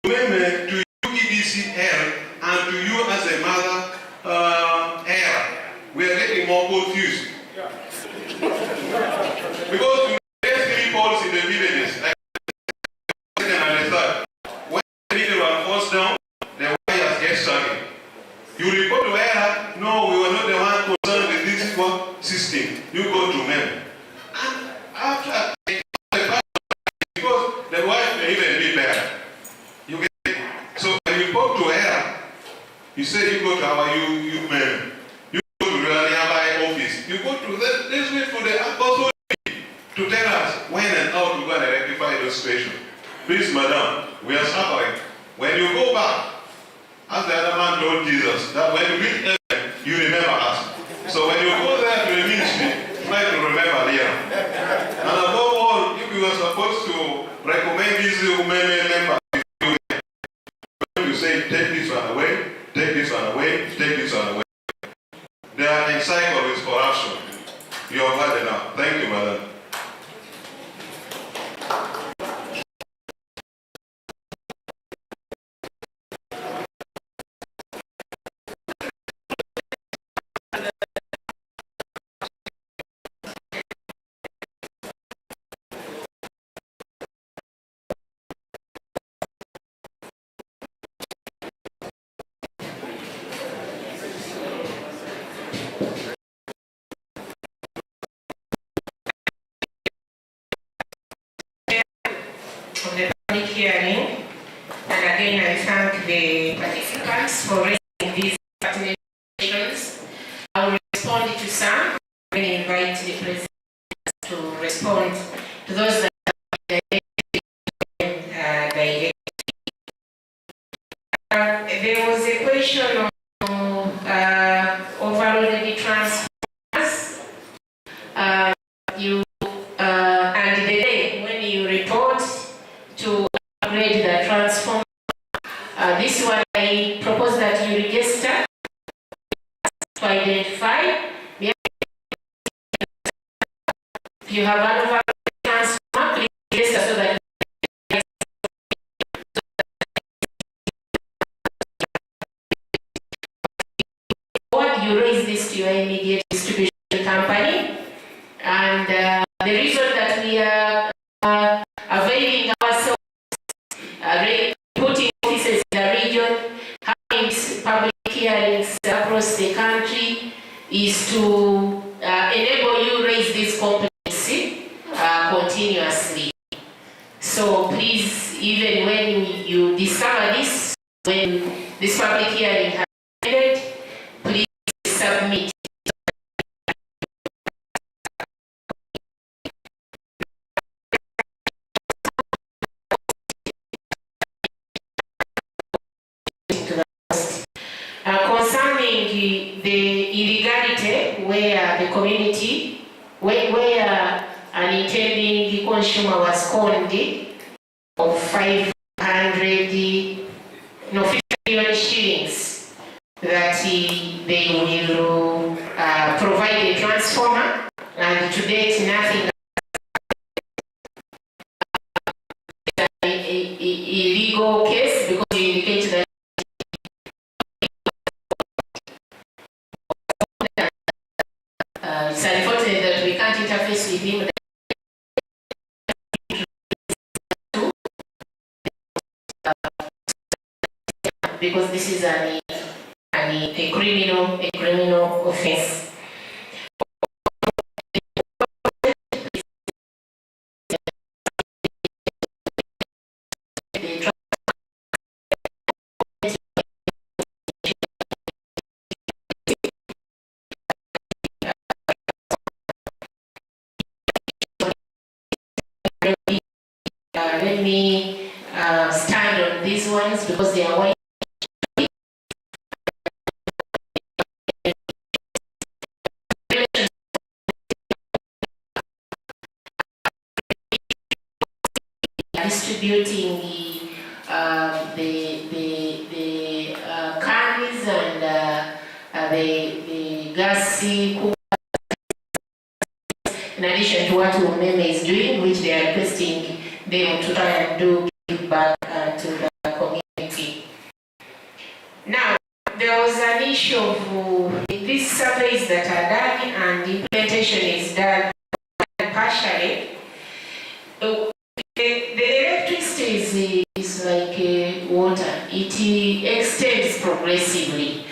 women to you EDCL and to you as a mother air, we are getting more confused. Because you get 3 poles in the villages, like when the video are forced down, the wires get stuck. You report to air, no, we were not the one concerned with this system. You go to men. And after because the wife may even be better. You get it? So when you go to air, you say you go to our you men. You go to the nearby office. You go to this way for the apostle to tell us when and how to go and rectify those situations. Please, madam, we are suffering. When you go back, as the other man told Jesus, that when you meet heaven, you remember us. So when you go there to the ministry, try to remember there. And above all, if you are supposed to recommend these women members, you say, take this one away, take this one away, take this one away. They are encircled with corruption. You have had enough. Thank you, madam. Of the public hearing, and again I thank the participants for raising these pertinent questions. I will respond to some and invite the president to respond to those that are directly. There was a question on overloaded transformers. And the day when you report to upgrade the transformer, this one I propose propose that you register to identify. If you have an over transformer, please register so that you raise this to your immediate distribution company. And the reason that we are availing ourselves, putting offices in the region, having public hearings across the country, is to enable you raise this competency continuously. So please, even when you discover this, when this public hearing has ended, please submit. Concerning the illegality where the community, where an intending consumer was conned of 50 million shillings, that they will provide a transformer, and to date nothing illegal case, because you indicate that it's unfortunate that we can't interface with him because this is a criminal offense. Let me stand on these ones because they are white. Distributing the cans and the gas cookers, in addition to what Umeme is doing, which they are requesting them to try and do, give back to the community. Now, there was an issue of these surveys that are done and implementation is done partially. The electricity is like water. It extends progressively.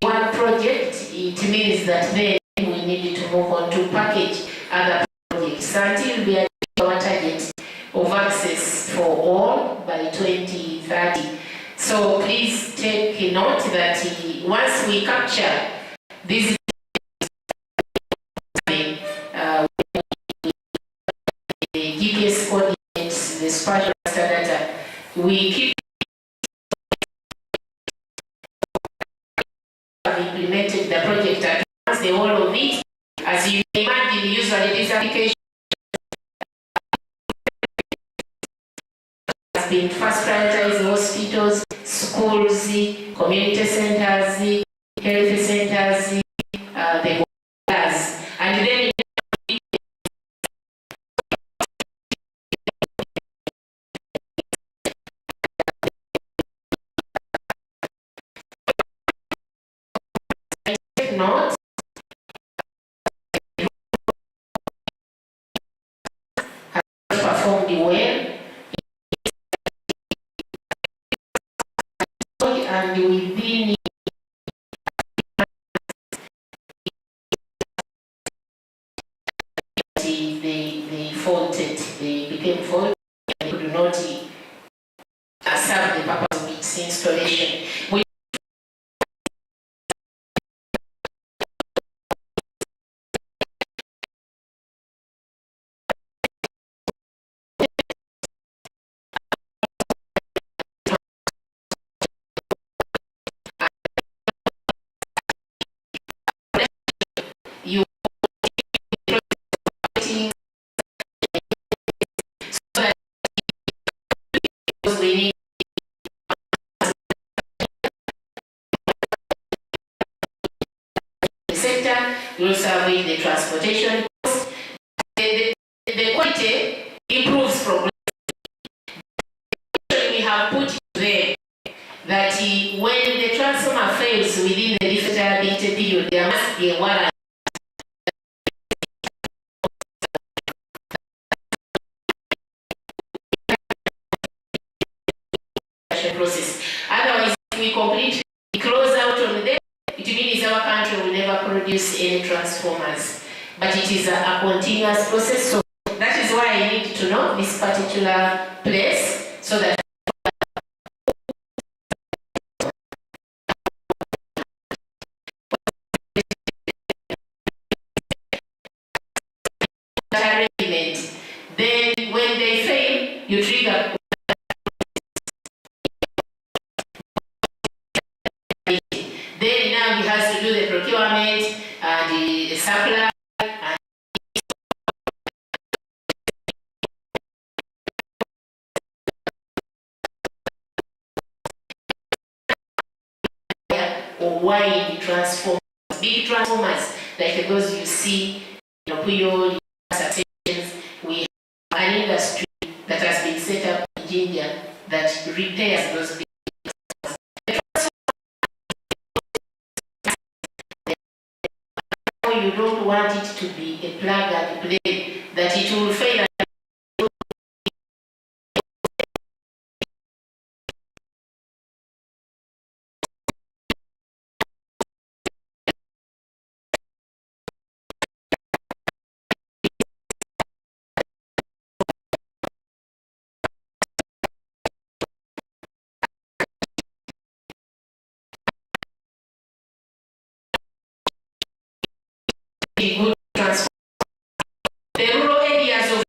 One project, it means that then we need to move on to package other projects until we achieve our target of access for all by 2030. So please take note that once we capture this the GPS coordinates, the spatial raster data, we keep implemented the project at once, the whole of it. As you imagine, usually this application has been first prioritized hospitals, schools, community centers, health centers, the borders, and then not performed well, and within they faulted, they became faulty, and could not serve the purpose of its installation. we also avoid the transportation cost. The quality improves progressively. We have put there that when the transformer fails within the liftability period, there must be a warranty. Process. Otherwise, if we completely close out on them, it means our country will never produce any transformers. But it is a continuous process, so that is why I need to know this particular place so that then when they fail, you trigger. Then now he has to do the procurement and the supply. Or wide transformers, big transformers like those you see in Puyo, stations. We have an industry that has been set up in India that repairs those big. You don't want it to be a plug and play, that it will fail. Good transform the rural areas of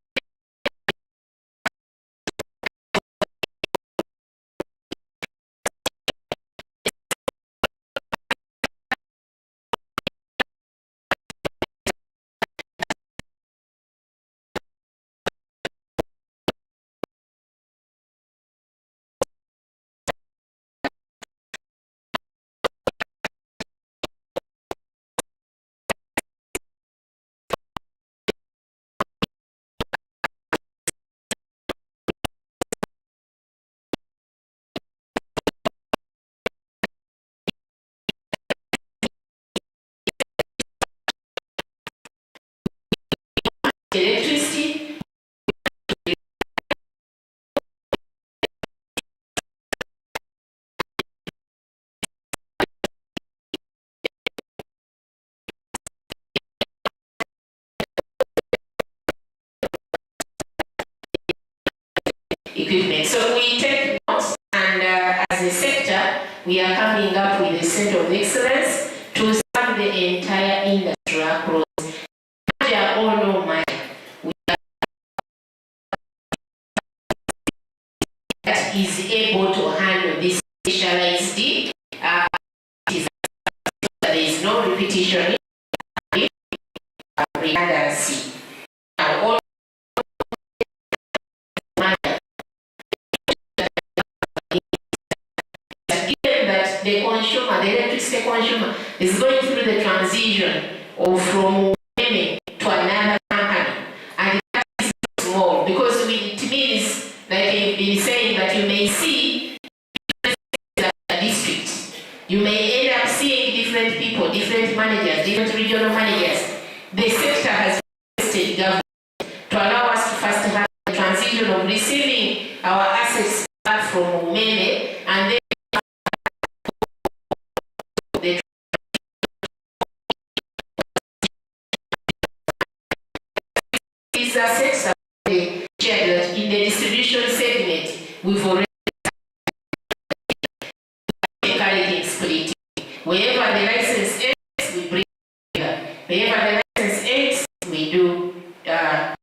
electricity, equipment. So we take notes, and as a sector, we are coming up with a center of excellence to serve the entire industry across. That is able to handle this specialized there is no repetition, redundancy. Now, given that the consumer, the electricity consumer, is going through the transition from one to another company, and that is small because it means, like I've been saying, that you may see districts, you may end up seeing different people, different managers, different regional managers. The sector has requested government to allow us to first have the transition of receiving our assets back from Umeme, and then the these assets are shared in the distribution segment. We've already encouraging splitting. Wherever the license ends, we bring together. Wherever the license ends, we do together.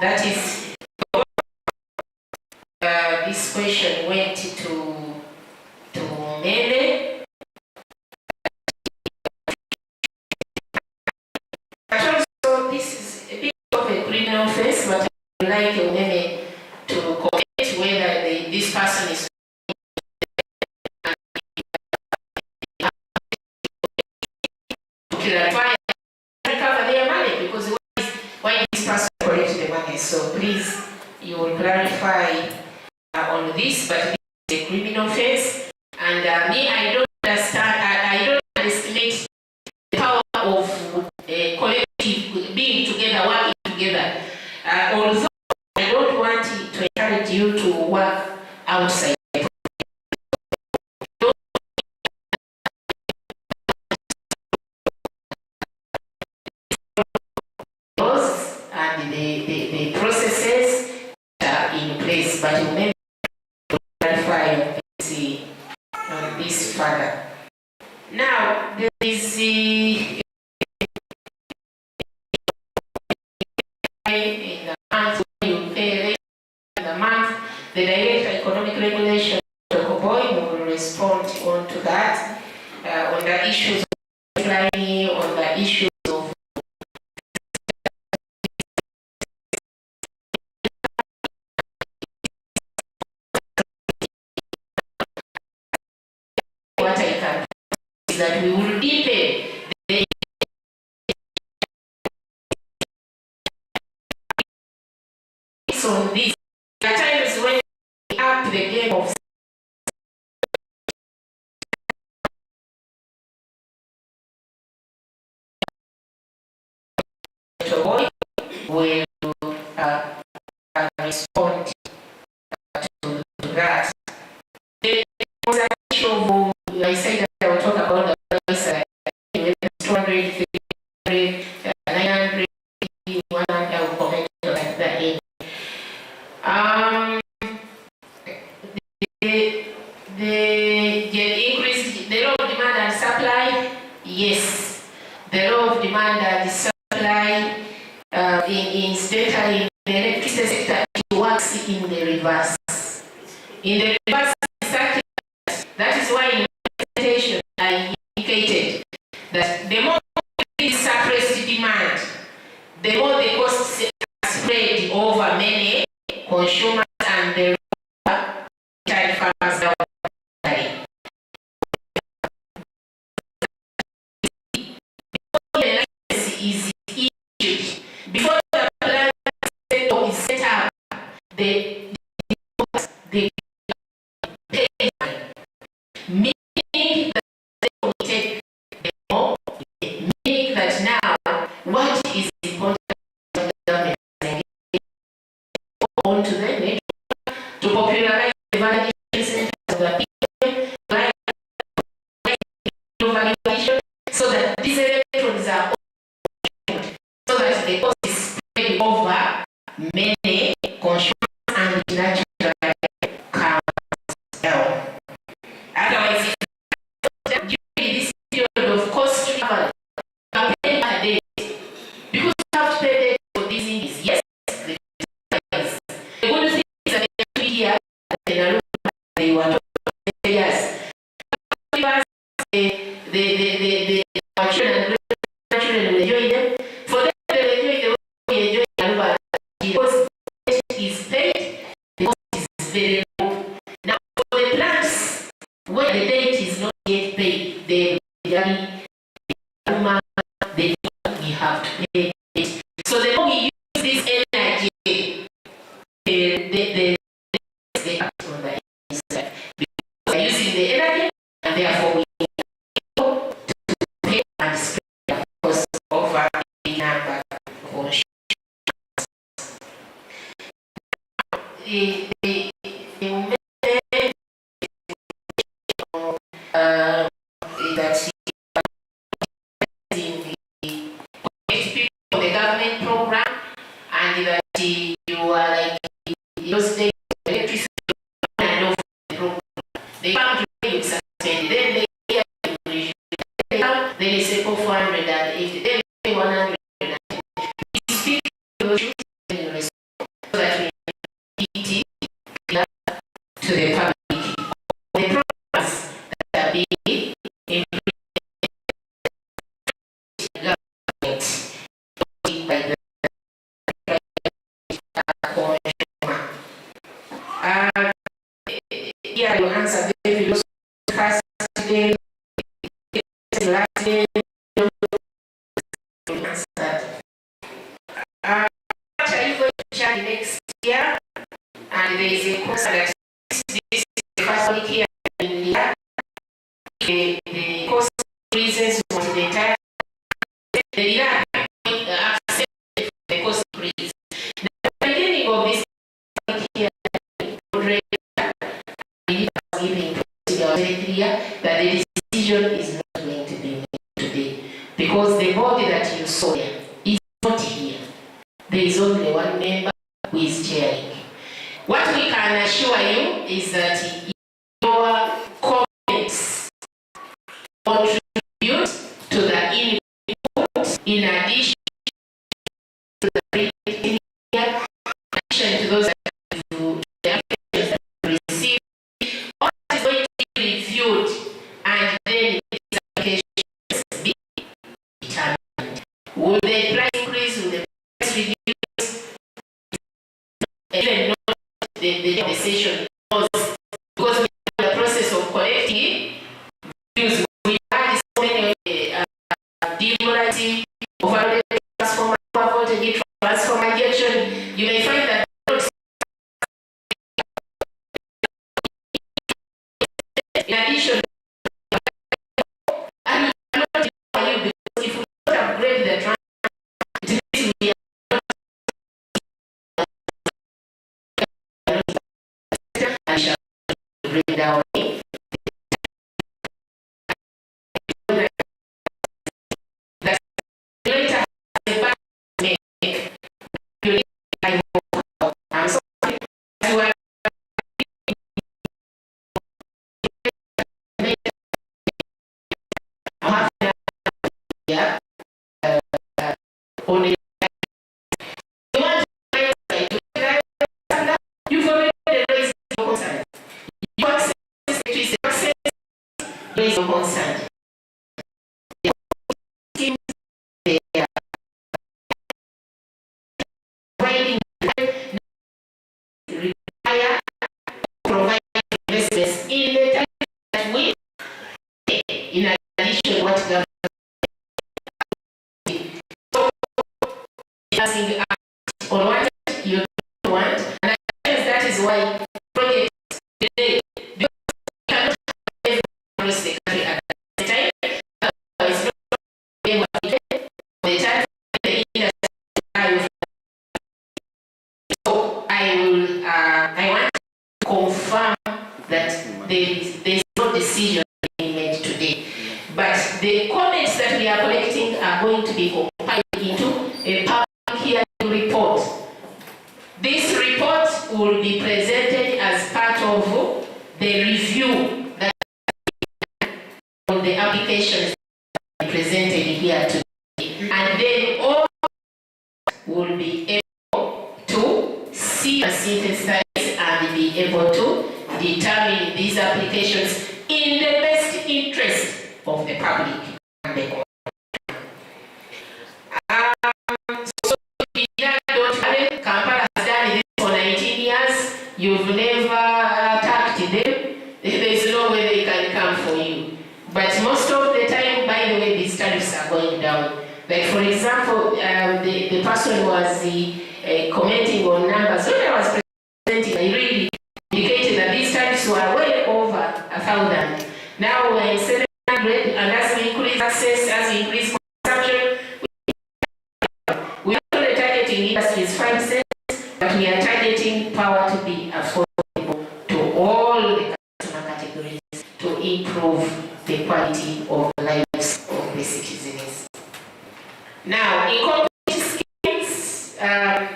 That is this question went to Mele. So this is a bit of a criminal offense, but I would like Mele to comment whether this person is will clarify on this, but this is a criminal offense, and me, I don't understand, I don't underestimate the power of collective being together, working together. Although I don't want to encourage you to work outside. And the processes are in place, but you may clarify this further. Now, there is in the month when you pay in the month, the Director Economic Regulation will respond on to that, on the issues of declining, on the issues of what I can do is that we will deepen the on this. There are times when we up the game of will respond to that. There was an issue of, I said that I will talk about the price, 200, 300, 900, 100, I will comment on that. The increase, the law of demand and supply, yes. The law of demand and supply in the electricity sector, it works in the reverse. In the reverse, exactly that is why in my presentation I indicated that the more there is suppressed demand, the more the costs are spread over many consumers and the retail farmers down. Is issued before the plan sector is set up, the meaning that they will take the more, meaning that now what is important to the government on to the network to popularize the validation centers of the people, validation, so that these electrons are so that the cost is spread over many consumers and naturally comes down. Otherwise, during this period of cost travel, you pay per day. Because you have to pay for these things, yes, the price. The good thing is that here, they were yes. The children will enjoy them. For them, they enjoy the way because it is paid, the cost is very low. Now, for the plants where the debt is not yet paid, we have to pay it. So the more we use this energy, the on the inside. Because we are using the energy, and therefore we pay and spread the cost over a number of consumers. The government program, and that you are like those days electricity and of the program. They come to you suspend, then they then they say 480, then they 100. You speak to those issues so that we need it to the public. The programs that are being implemented by the yeah, you answer the philosophy first day, last day, you answer that. What are you going to charge next year? and there is a course that this is the first week here in India. The course reasons was the entire the accept the course reasons. The beginning of this here already giving very clear that the decision is not going to be made today because the body that you saw there is not here. There is only one member who is chairing. What we can assure you is that your comments contribute to the input in addition to the in addition to those that you receive. All is going to be reviewed and then these applications be determined. Will the price increase? Will the price reduce? Even not the decision because we are in the process of collecting views. We had so many demoralizing, overloaded transformer, voltage transformer injection. You may find that in addition, and we are not for you because if we don't upgrade the transformer, it means we are I shall bring down that later make I'm sorry you are yeah only you want to you've already raised your concern. You accept raise your concern. They are providing require provide investments in the time that we in addition what government asking on what you want, and I guess that is why projects today because we cannot have across the country at the time. It's not the time the industry. So I want to confirm that there is no decision being made today. But the comments that we are collecting are going to be compiled into a public hearing report. This report will be presented as part of the review that on the applications presented here today. And then all will be able to see and synthesize and be able to determine these applications in the best interest of the public and the government. So don't worry, Kampala has done this for 19 years. You've never attacked them. There is no way they can come for you. But most of the time, by the way, these tariffs are going down. Like for example, the person was commenting on numbers. When I was presenting, I really indicated that these tariffs were way over 1,000. Now we're in 700, and as we increase access, as we increase consumption, we are not targeting industries 5 cents, but we are targeting power to be affordable to all the customer categories to improve the quality of lives of the citizens. Now, in completing schemes,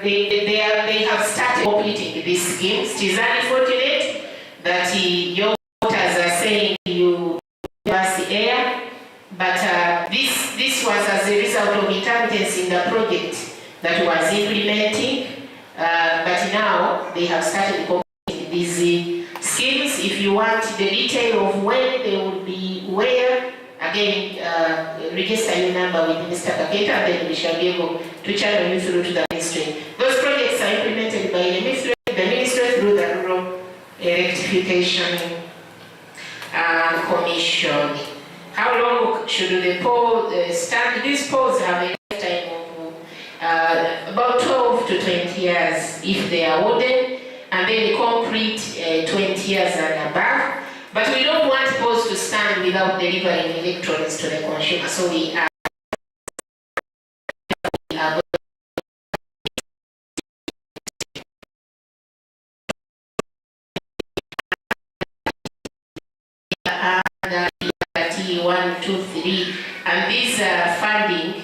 they have started completing these schemes. It is unfortunate that your voters are saying you pass the air, but this was as a result of incompetence in the project that was implementing. But now they have started completing these schemes. If you want the detail of when they will be where, again, register your number with Mr. Kaketa, and then we shall be able to channel you through to the ministry. Those projects are implemented by the ministry through the Rural Electrification Commission. How long should the poll stand? These polls have a lifetime of about 12 to 20 years if they are ordered, and then concrete 20 years and above. But we don't want poles to stand without delivering electrons to the consumer. So we are T 1, 2, 3, and these are funding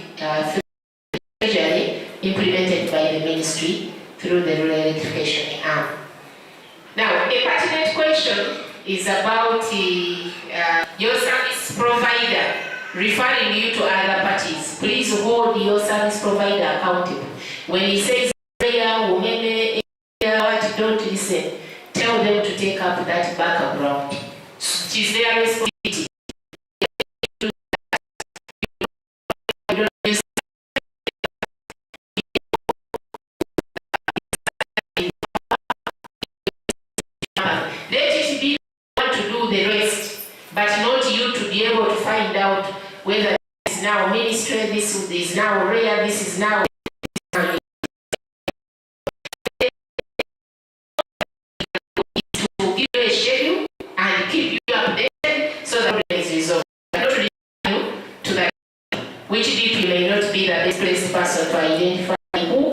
Treasury implemented by the ministry through the rural electrification arm. Now, a pertinent question is about your service provider referring you to other parties. Please hold your service provider accountable. When he says, don't listen, tell them to take up that background. It is their responsibility. Let it be one to do the rest, but not you to be able to find out whether this is now ministry, this is now rare, this is now. To give you a schedule and keep you updated so that it is resolved. Not to you to that, which DP may not be the best placed person to identify who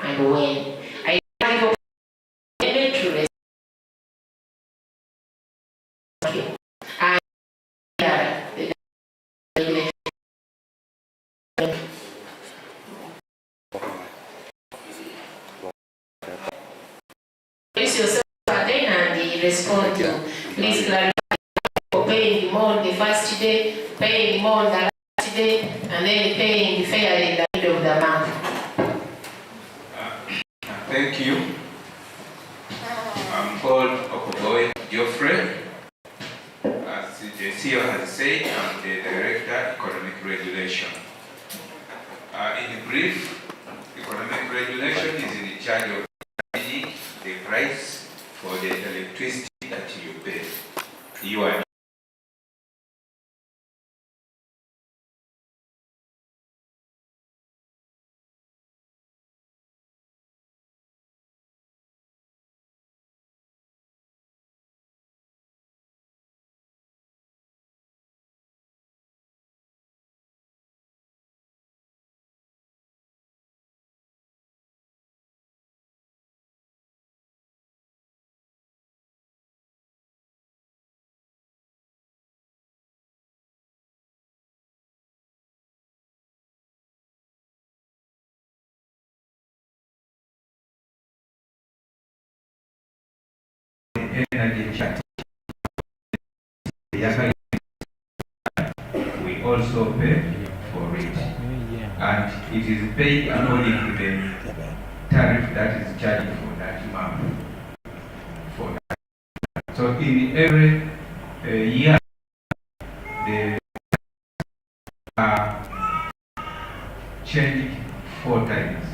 and when. I have to rest. And place yourself again and respond to. Please clarify for paying the more the first day, paying the more the last day, and then paying fairly at the end of the month. Thank you. I'm called Okoboy Geoffrey. As the CEO has said, I'm the Director, Economic Regulation. In brief, economic regulation is in charge of managing the price for the electricity that you pay. You are energy charge. We also pay for it, and it is paid according to the tariff that is charged for that month. For that. So in every year, the changed 4 times.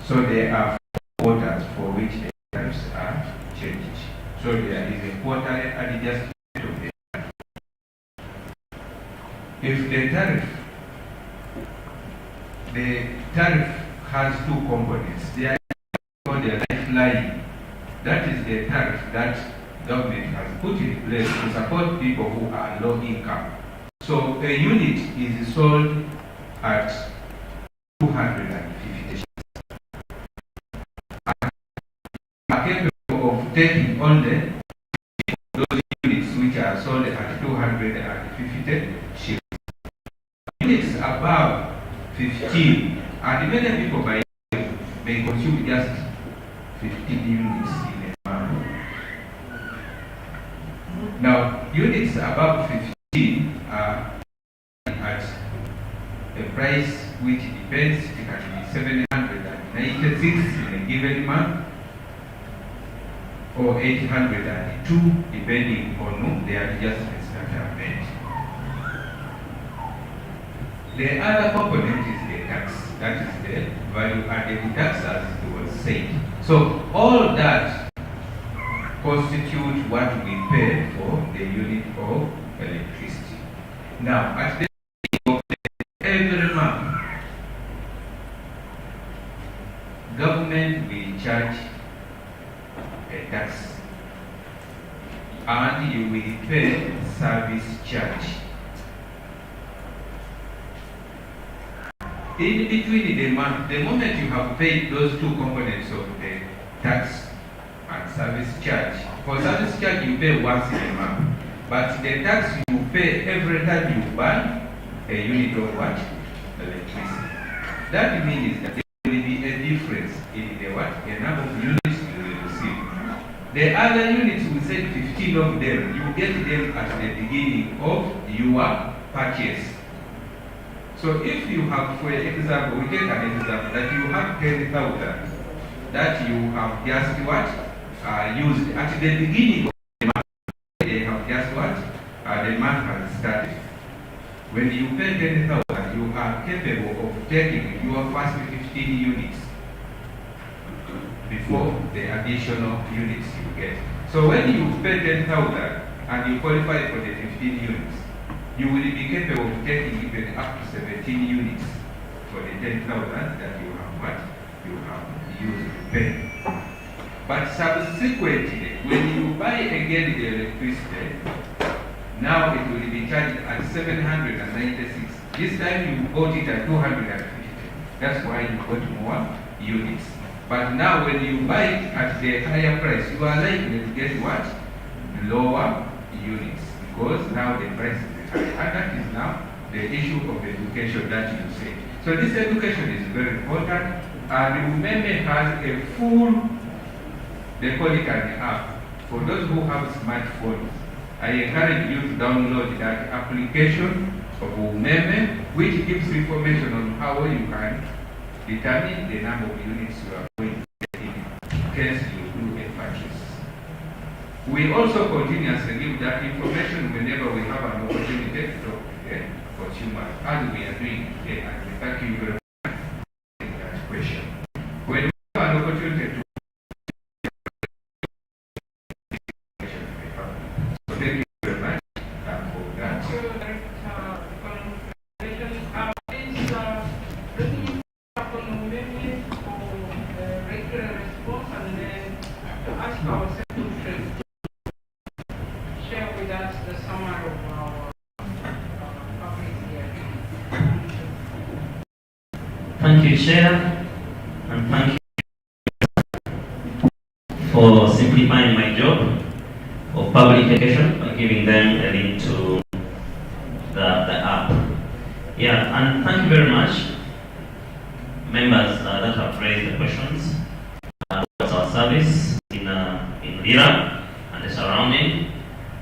So there are 4 quarters for which the tariffs are changed. So there is a quarterly adjustment of the tariff. If the tariff has 2 components. There is called the lifeline. That is the tariff that government has put in place to support people who are low income. So a unit is sold at 250. And are capable of taking only those units which are sold at 250 shillings. Units above 15, and many people may consume just 15 units in a month. Now, units above 15 are at a price which depends. It can be 796 in a given month, or 802 depending on the adjustments that are made. The other component is the tax. That is the value-added tax, as it was said. So all that constitute what we pay for the unit of electricity. Now, at the end of every month, government will charge a tax, and you will pay service charge. In between the month, the moment you have paid those two components of the tax and service charge, for service charge you pay once in a month, but the tax you pay every time you buy a unit of what? Electricity. That means that there will be a difference in the what? The number of units you will receive. The other units, we said 15 of them, you get them at the beginning of your purchase. So if you have, for example, we take an example that you have 10,000 that you have just what? Used at the beginning of the month. They have just what? The month has started. When you pay 10,000, you are capable of taking your first 15 units before the additional units you get. So when you pay 10,000 and you qualify for the 15 units, you will be capable of taking even up to 17 units for the 10,000 that you have what? You have used to pay. But subsequently, when you buy again the electricity, now it will be charged at 796. This time you bought it at 250. That's why you got more units. But now when you buy it at the higher price, you are likely to get what? Lower units. Because now the price is high. And that is now the issue of education that you say. So this education is very important. And Umeme has a full, they call it an app. For those who have smartphones, I encourage you to download that application of Umeme, which gives information on how you can determine the number of units you are going to get in case you do a purchase. We also continuously give that information whenever we have an opportunity to talk to the consumer, as we are doing today. And we thank you very much for that question. When we have an opportunity to so thank you very much for that. Thank you, Chair, and thank you for simplifying my job of public education by giving them a link to the app. Yeah, and thank you very much, members that have raised the questions towards our service in Lira and the surrounding.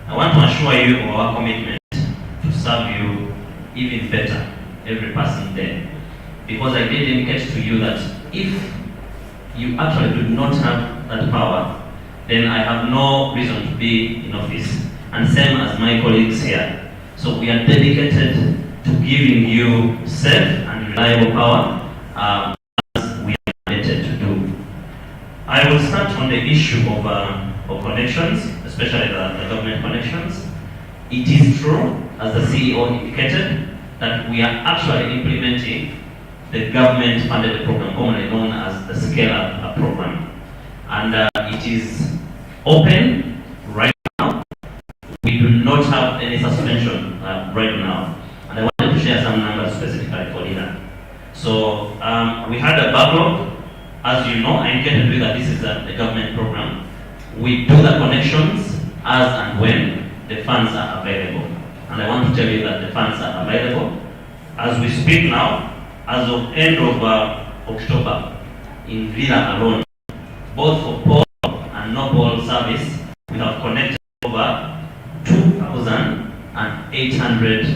I want to assure you of our commitment to serve you even better every passing day. Because I did indicate to you that if you actually do not have that power, then I have no reason to be in office. And same as my colleagues here. So we are dedicated to giving you safe and reliable power as we are committed to do. I will start on the issue of connections, especially the government connections. It is true, as the CEO indicated, that we are actually implementing the government-funded program, commonly known as the Scale-Up program. And it is open right now. We do not have any suspension right now. And I wanted to share some numbers specifically for Lira. So we had a backlog. As you know, I indicated to you that this is a government program. We do the connections as and when the funds are available. And I want to tell you that the funds are available. As we speak now, as of end of October, in Lira alone, both for pole and no pole service, we have connected over 2,800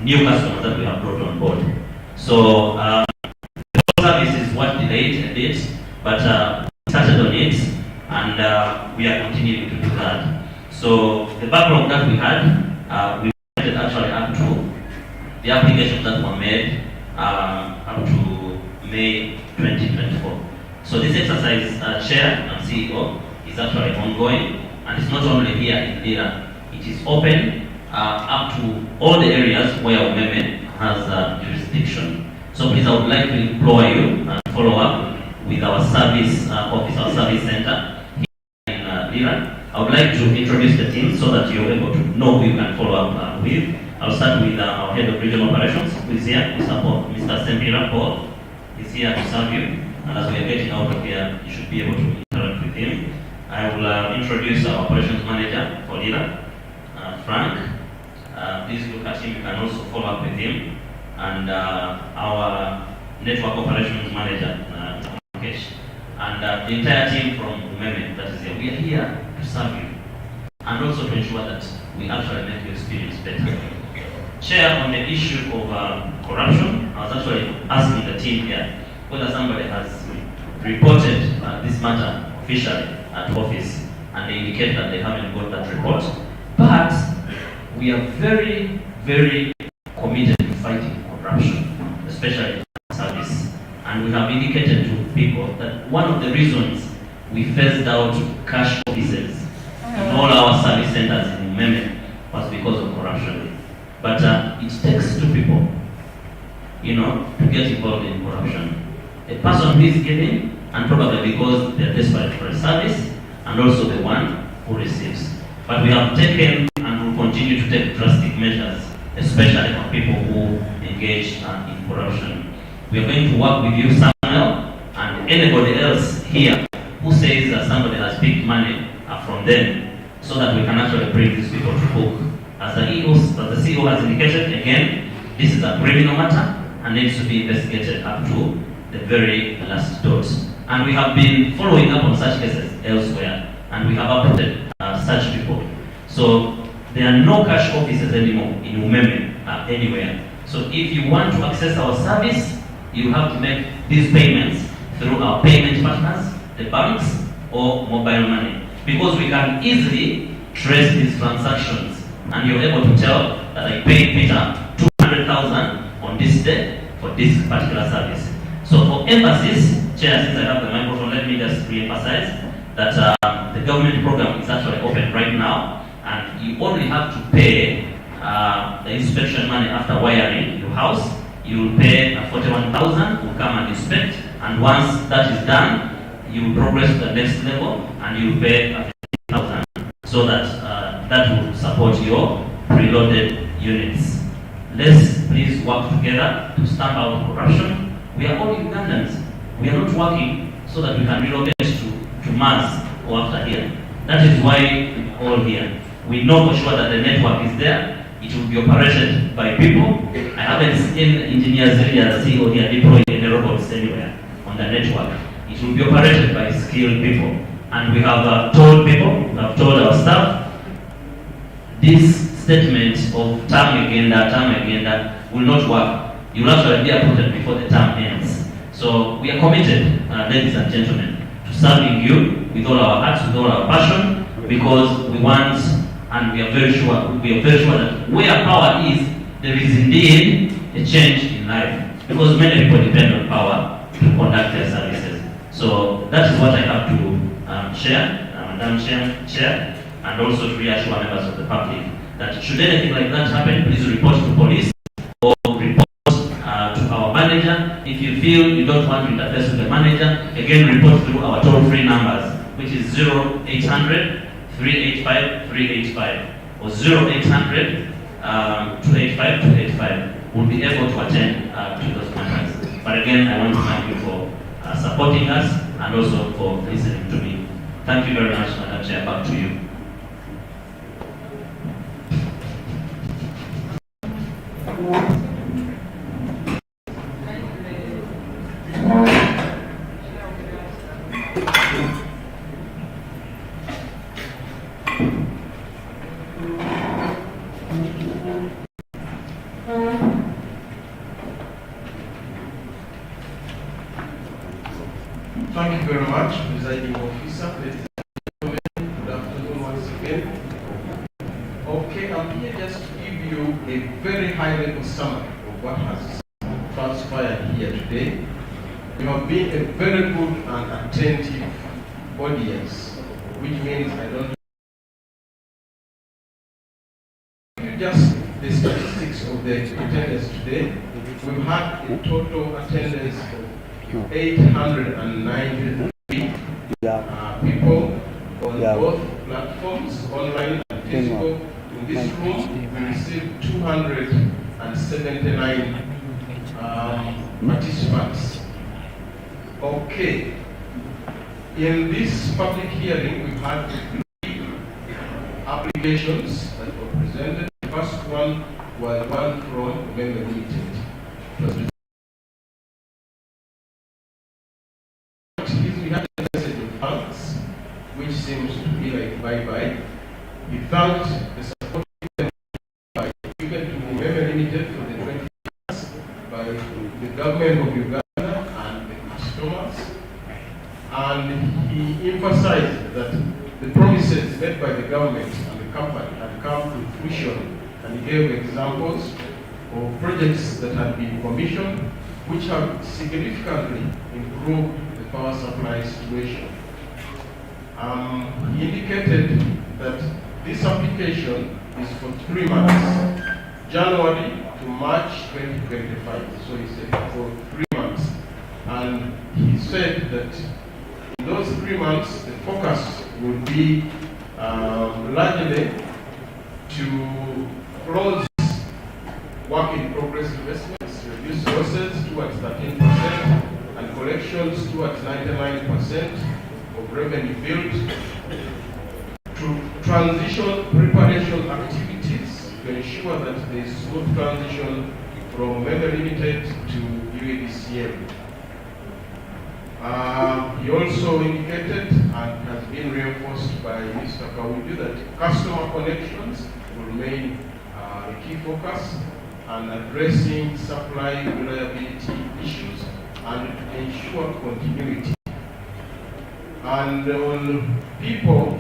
new customers that we have brought on board. So the pole service is what delayed a bit, but we started on it, and we are continuing to do that. So the backlog that we had, we connected actually up to the applications that were made up to May 2024. So this exercise, Chair and CEO, is actually ongoing, and it's not only here in Lira. It is open up to all the areas where Umeme has jurisdiction. So please, I would like to implore you and follow up with our service office, our service center here in Lira. I would like to introduce the team so that you're able to know who you can follow up with. I'll start with our head of regional operations, who is here to support Mr. Sempira Paul. He's here to serve you, and as we are getting out of here, you should be able to interact with him. I will introduce our operations manager for Lira, Frank. Please look at him, you can also follow up with him. And our network operations manager, Kesh. And the entire team from Umeme that is here. We are here to serve you and also to ensure that we actually make your experience better. Chair, on the issue of corruption, I was actually asking the team here whether somebody has reported this matter officially at office, and they indicate that they haven't got that report. But we are very, very committed to fighting corruption, especially in service. And we have indicated to people that one of the reasons we phased out cash offices in all our service centers in Umeme was because of corruption. But it takes two people, to get involved in corruption. A person who is giving, and probably because they are desperate for a service, and also the one who receives. But we have taken and will continue to take drastic measures, especially for people who engage in corruption. We are going to work with you, Samuel, and anybody else here who says that somebody has picked money from them, so that we can actually bring these people to book. As the CEO has indicated, again, this is a criminal matter and needs to be investigated up to the very last dot. And we have been following up on such cases elsewhere, and we have uprooted such people. So there are no cash offices anymore in Umeme anywhere. So if you want to access our service, you have to make these payments through our payment partners, the banks, or mobile money. Because we can easily trace these transactions, and you're able to tell that I paid Peter 200,000 on this day for this particular service. So for emphasis, Chair, since I have the microphone, let me just re-emphasize that the government program is actually open right now, and you only have to pay the inspection money after wiring your house. You will pay 41,000, will come and inspect, and once that is done, you will progress to the next level, and you will pay 50,000, so that that will support your preloaded units. Let's please work together to stamp out corruption. We are all Ugandans. We are not working so that we can relocate to Mars or after here. That is why we're all here. We know for sure that the network is there. It will be operated by people. I haven't seen engineers here, the CEO here, deploying any robots anywhere on the network. It will be operated by skilled people. And we have told people, we have told our staff, this statement of term agenda will not work. You will actually be uprooted before the term ends. So we are committed, ladies and gentlemen, to serving you with all our hearts, with all our passion, because we want, and we are very sure that where power is, there is indeed a change in life. Because many people depend on power to conduct their services. So that is what I have to share, Madam Chair, and also to reassure members of the public that should anything like that happen, please report to police or report to our manager. If you feel you don't want to interface with the manager, again report through our toll-free numbers, which is 0800 385 385 or 0800 285 285. We'll be able to attend to those matters. But again, I want to thank you for supporting us and also for listening to me. Thank you very much, Madam Chair. Back to you. Thank you very much, Presiding Officer. Ladies and gentlemen, good afternoon once again. Okay, I'm here just to give you a very high-level summary of what has transpired here today. You have been a very good and attentive audience, which means I don't give you just the statistics of the attendance today. We've had a total attendance of 893 people on both platforms, online and physical. In this room, we received 279 participants. Okay. In this public hearing, we had 3 applications that were presented. The first one was one from Member Limited. We had a message of thanks, which seems to be like bye-bye. He thanked the support given to Member Limited for the 20 years by the government of Uganda and the customers. And he emphasized that the promises made by the government and the company had come to fruition, and he gave examples of projects that had been commissioned which have significantly improved the power supply situation. He indicated that this application is for 3 months, January to March 2025. So he said for 3 months. And he said that in those 3 months, the focus would be largely to close work in progress investments, reduce losses towards 13%, and collections towards 99% of revenue built, to transition preparation activities to ensure that there is smooth transition from Member Limited to UADCL. He also indicated, and has been reinforced by Mr. Kawuju, that customer connections will remain a key focus, and addressing supply reliability issues and ensure continuity. And on people,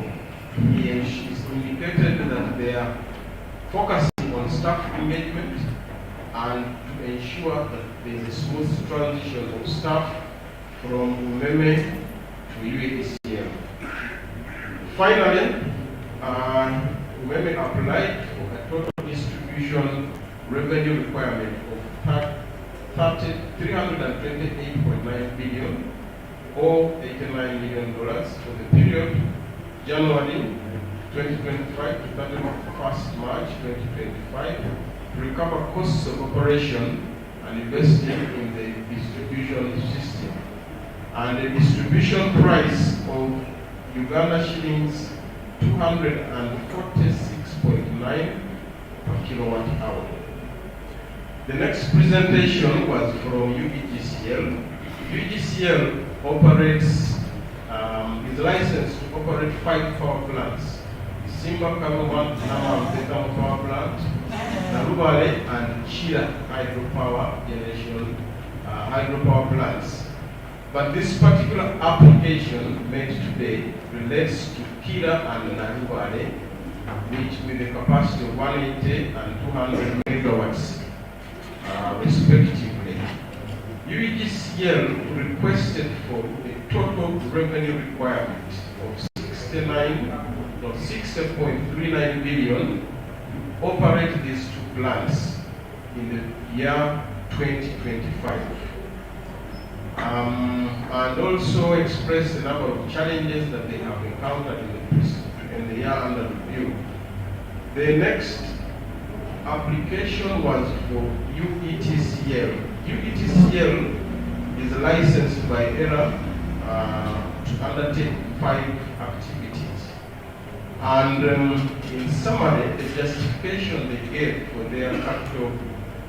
he indicated that they are focusing on staff engagement and to ensure that there is a smooth transition of staff from Umeme to UADCL. Finally, Umeme applied for a total distribution revenue requirement of $328.9 billion or $89 million for the period January 2025 to 31st March 2025 to recover costs of operation and investing in the distribution system. And the distribution price of Uganda shillings 246.9 per kilowatt hour. The next presentation was from UGCL. UGCL operates, is licensed to operate 5 power plants: Simba Kagoman Nama Power Plant, Narubale and Chira hydropower generation hydropower plants. But this particular application made today relates to Kira and Narubale, which with a capacity of 180 and 200 megawatts respectively. UGCL requested for a total revenue requirement of 60.39 billion to operate these 2 plants in the year 2025. And also expressed a number of challenges that they have encountered in the year under review. The next application was for UETCL. UETCL is licensed by ERA to undertake 5 activities. And in summary, the justification they gave for their capital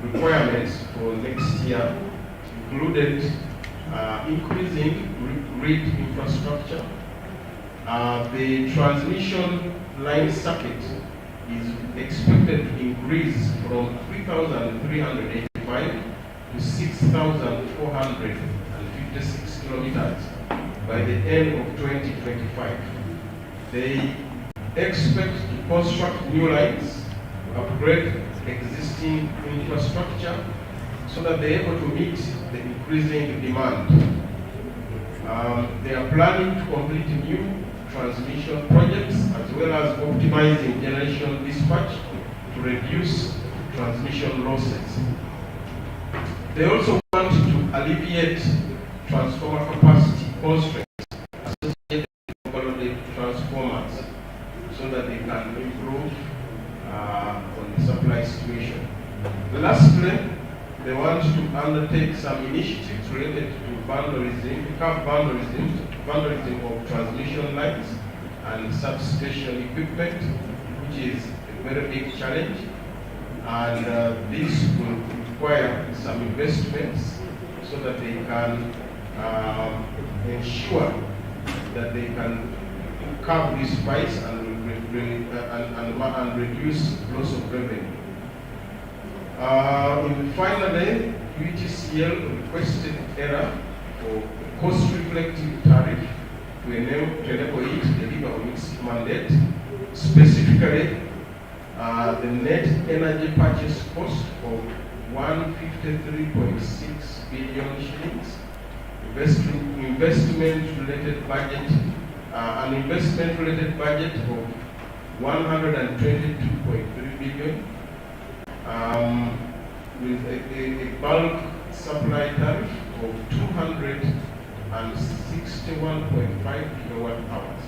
requirements for next year included increasing grid infrastructure. The transmission line circuit is expected to increase from 3,385 to 6,456 kilometers by the end of 2025. They expect to construct new lines, upgrade existing infrastructure so that they're able to meet the increasing demand. They are planning to complete new transmission projects as well as optimizing generation dispatch to reduce transmission losses. They also want to alleviate transformer capacity constraints associated with overloaded transformers so that they can improve on the supply situation. Lastly, they want to undertake some initiatives related to vandalism of transmission lines and substation equipment, which is a very big challenge. And this will require some investments so that they can ensure that they can curb these fights and reduce loss of revenue. Finally, UTCL requested error for cost-reflective tariff to enable it deliver on its mandate, specifically the net energy purchase cost of 153.6 billion shillings, investment-related budget, an investment-related budget of 122.3 billion, with a bulk supply tariff of 261.5 kilowatt hours.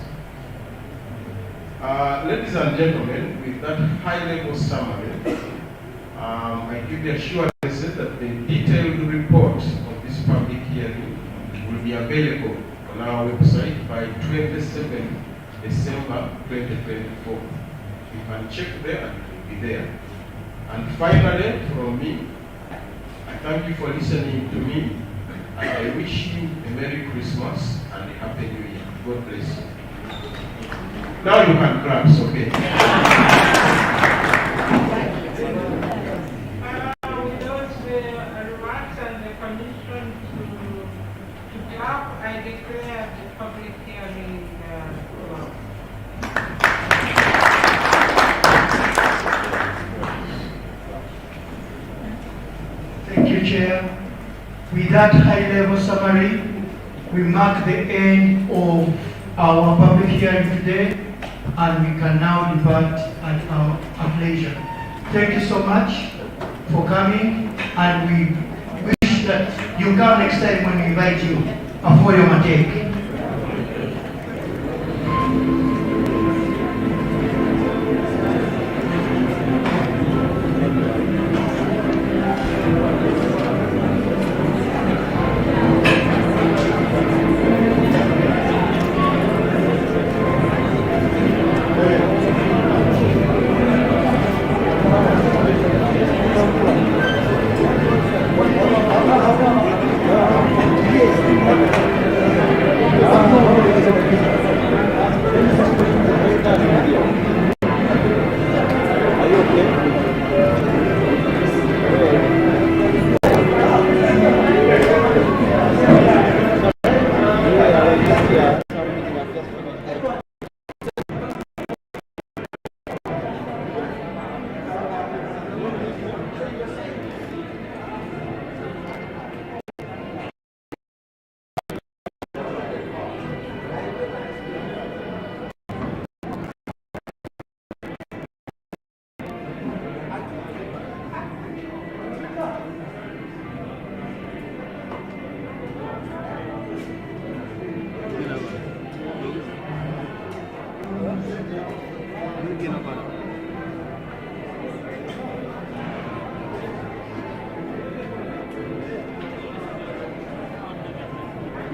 Ladies and gentlemen, with that high-level summary, I give the assurance that the detailed report of this public hearing will be available on our website by 27 December 2024. You can check there and it will be there. And finally, from me, I thank you for listening to me, and I wish you a Merry Christmas and a Happy New Year. God bless you. Now you can clap, it's okay. With those remarks and the permission to clap, I declare the public hearing closed. Thank you, Chair. With that high-level summary, we mark the end of our public hearing today, and we can now depart at our leisure. Thank you so much for coming, and we wish that you come next time when we invite you for your matake.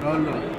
No.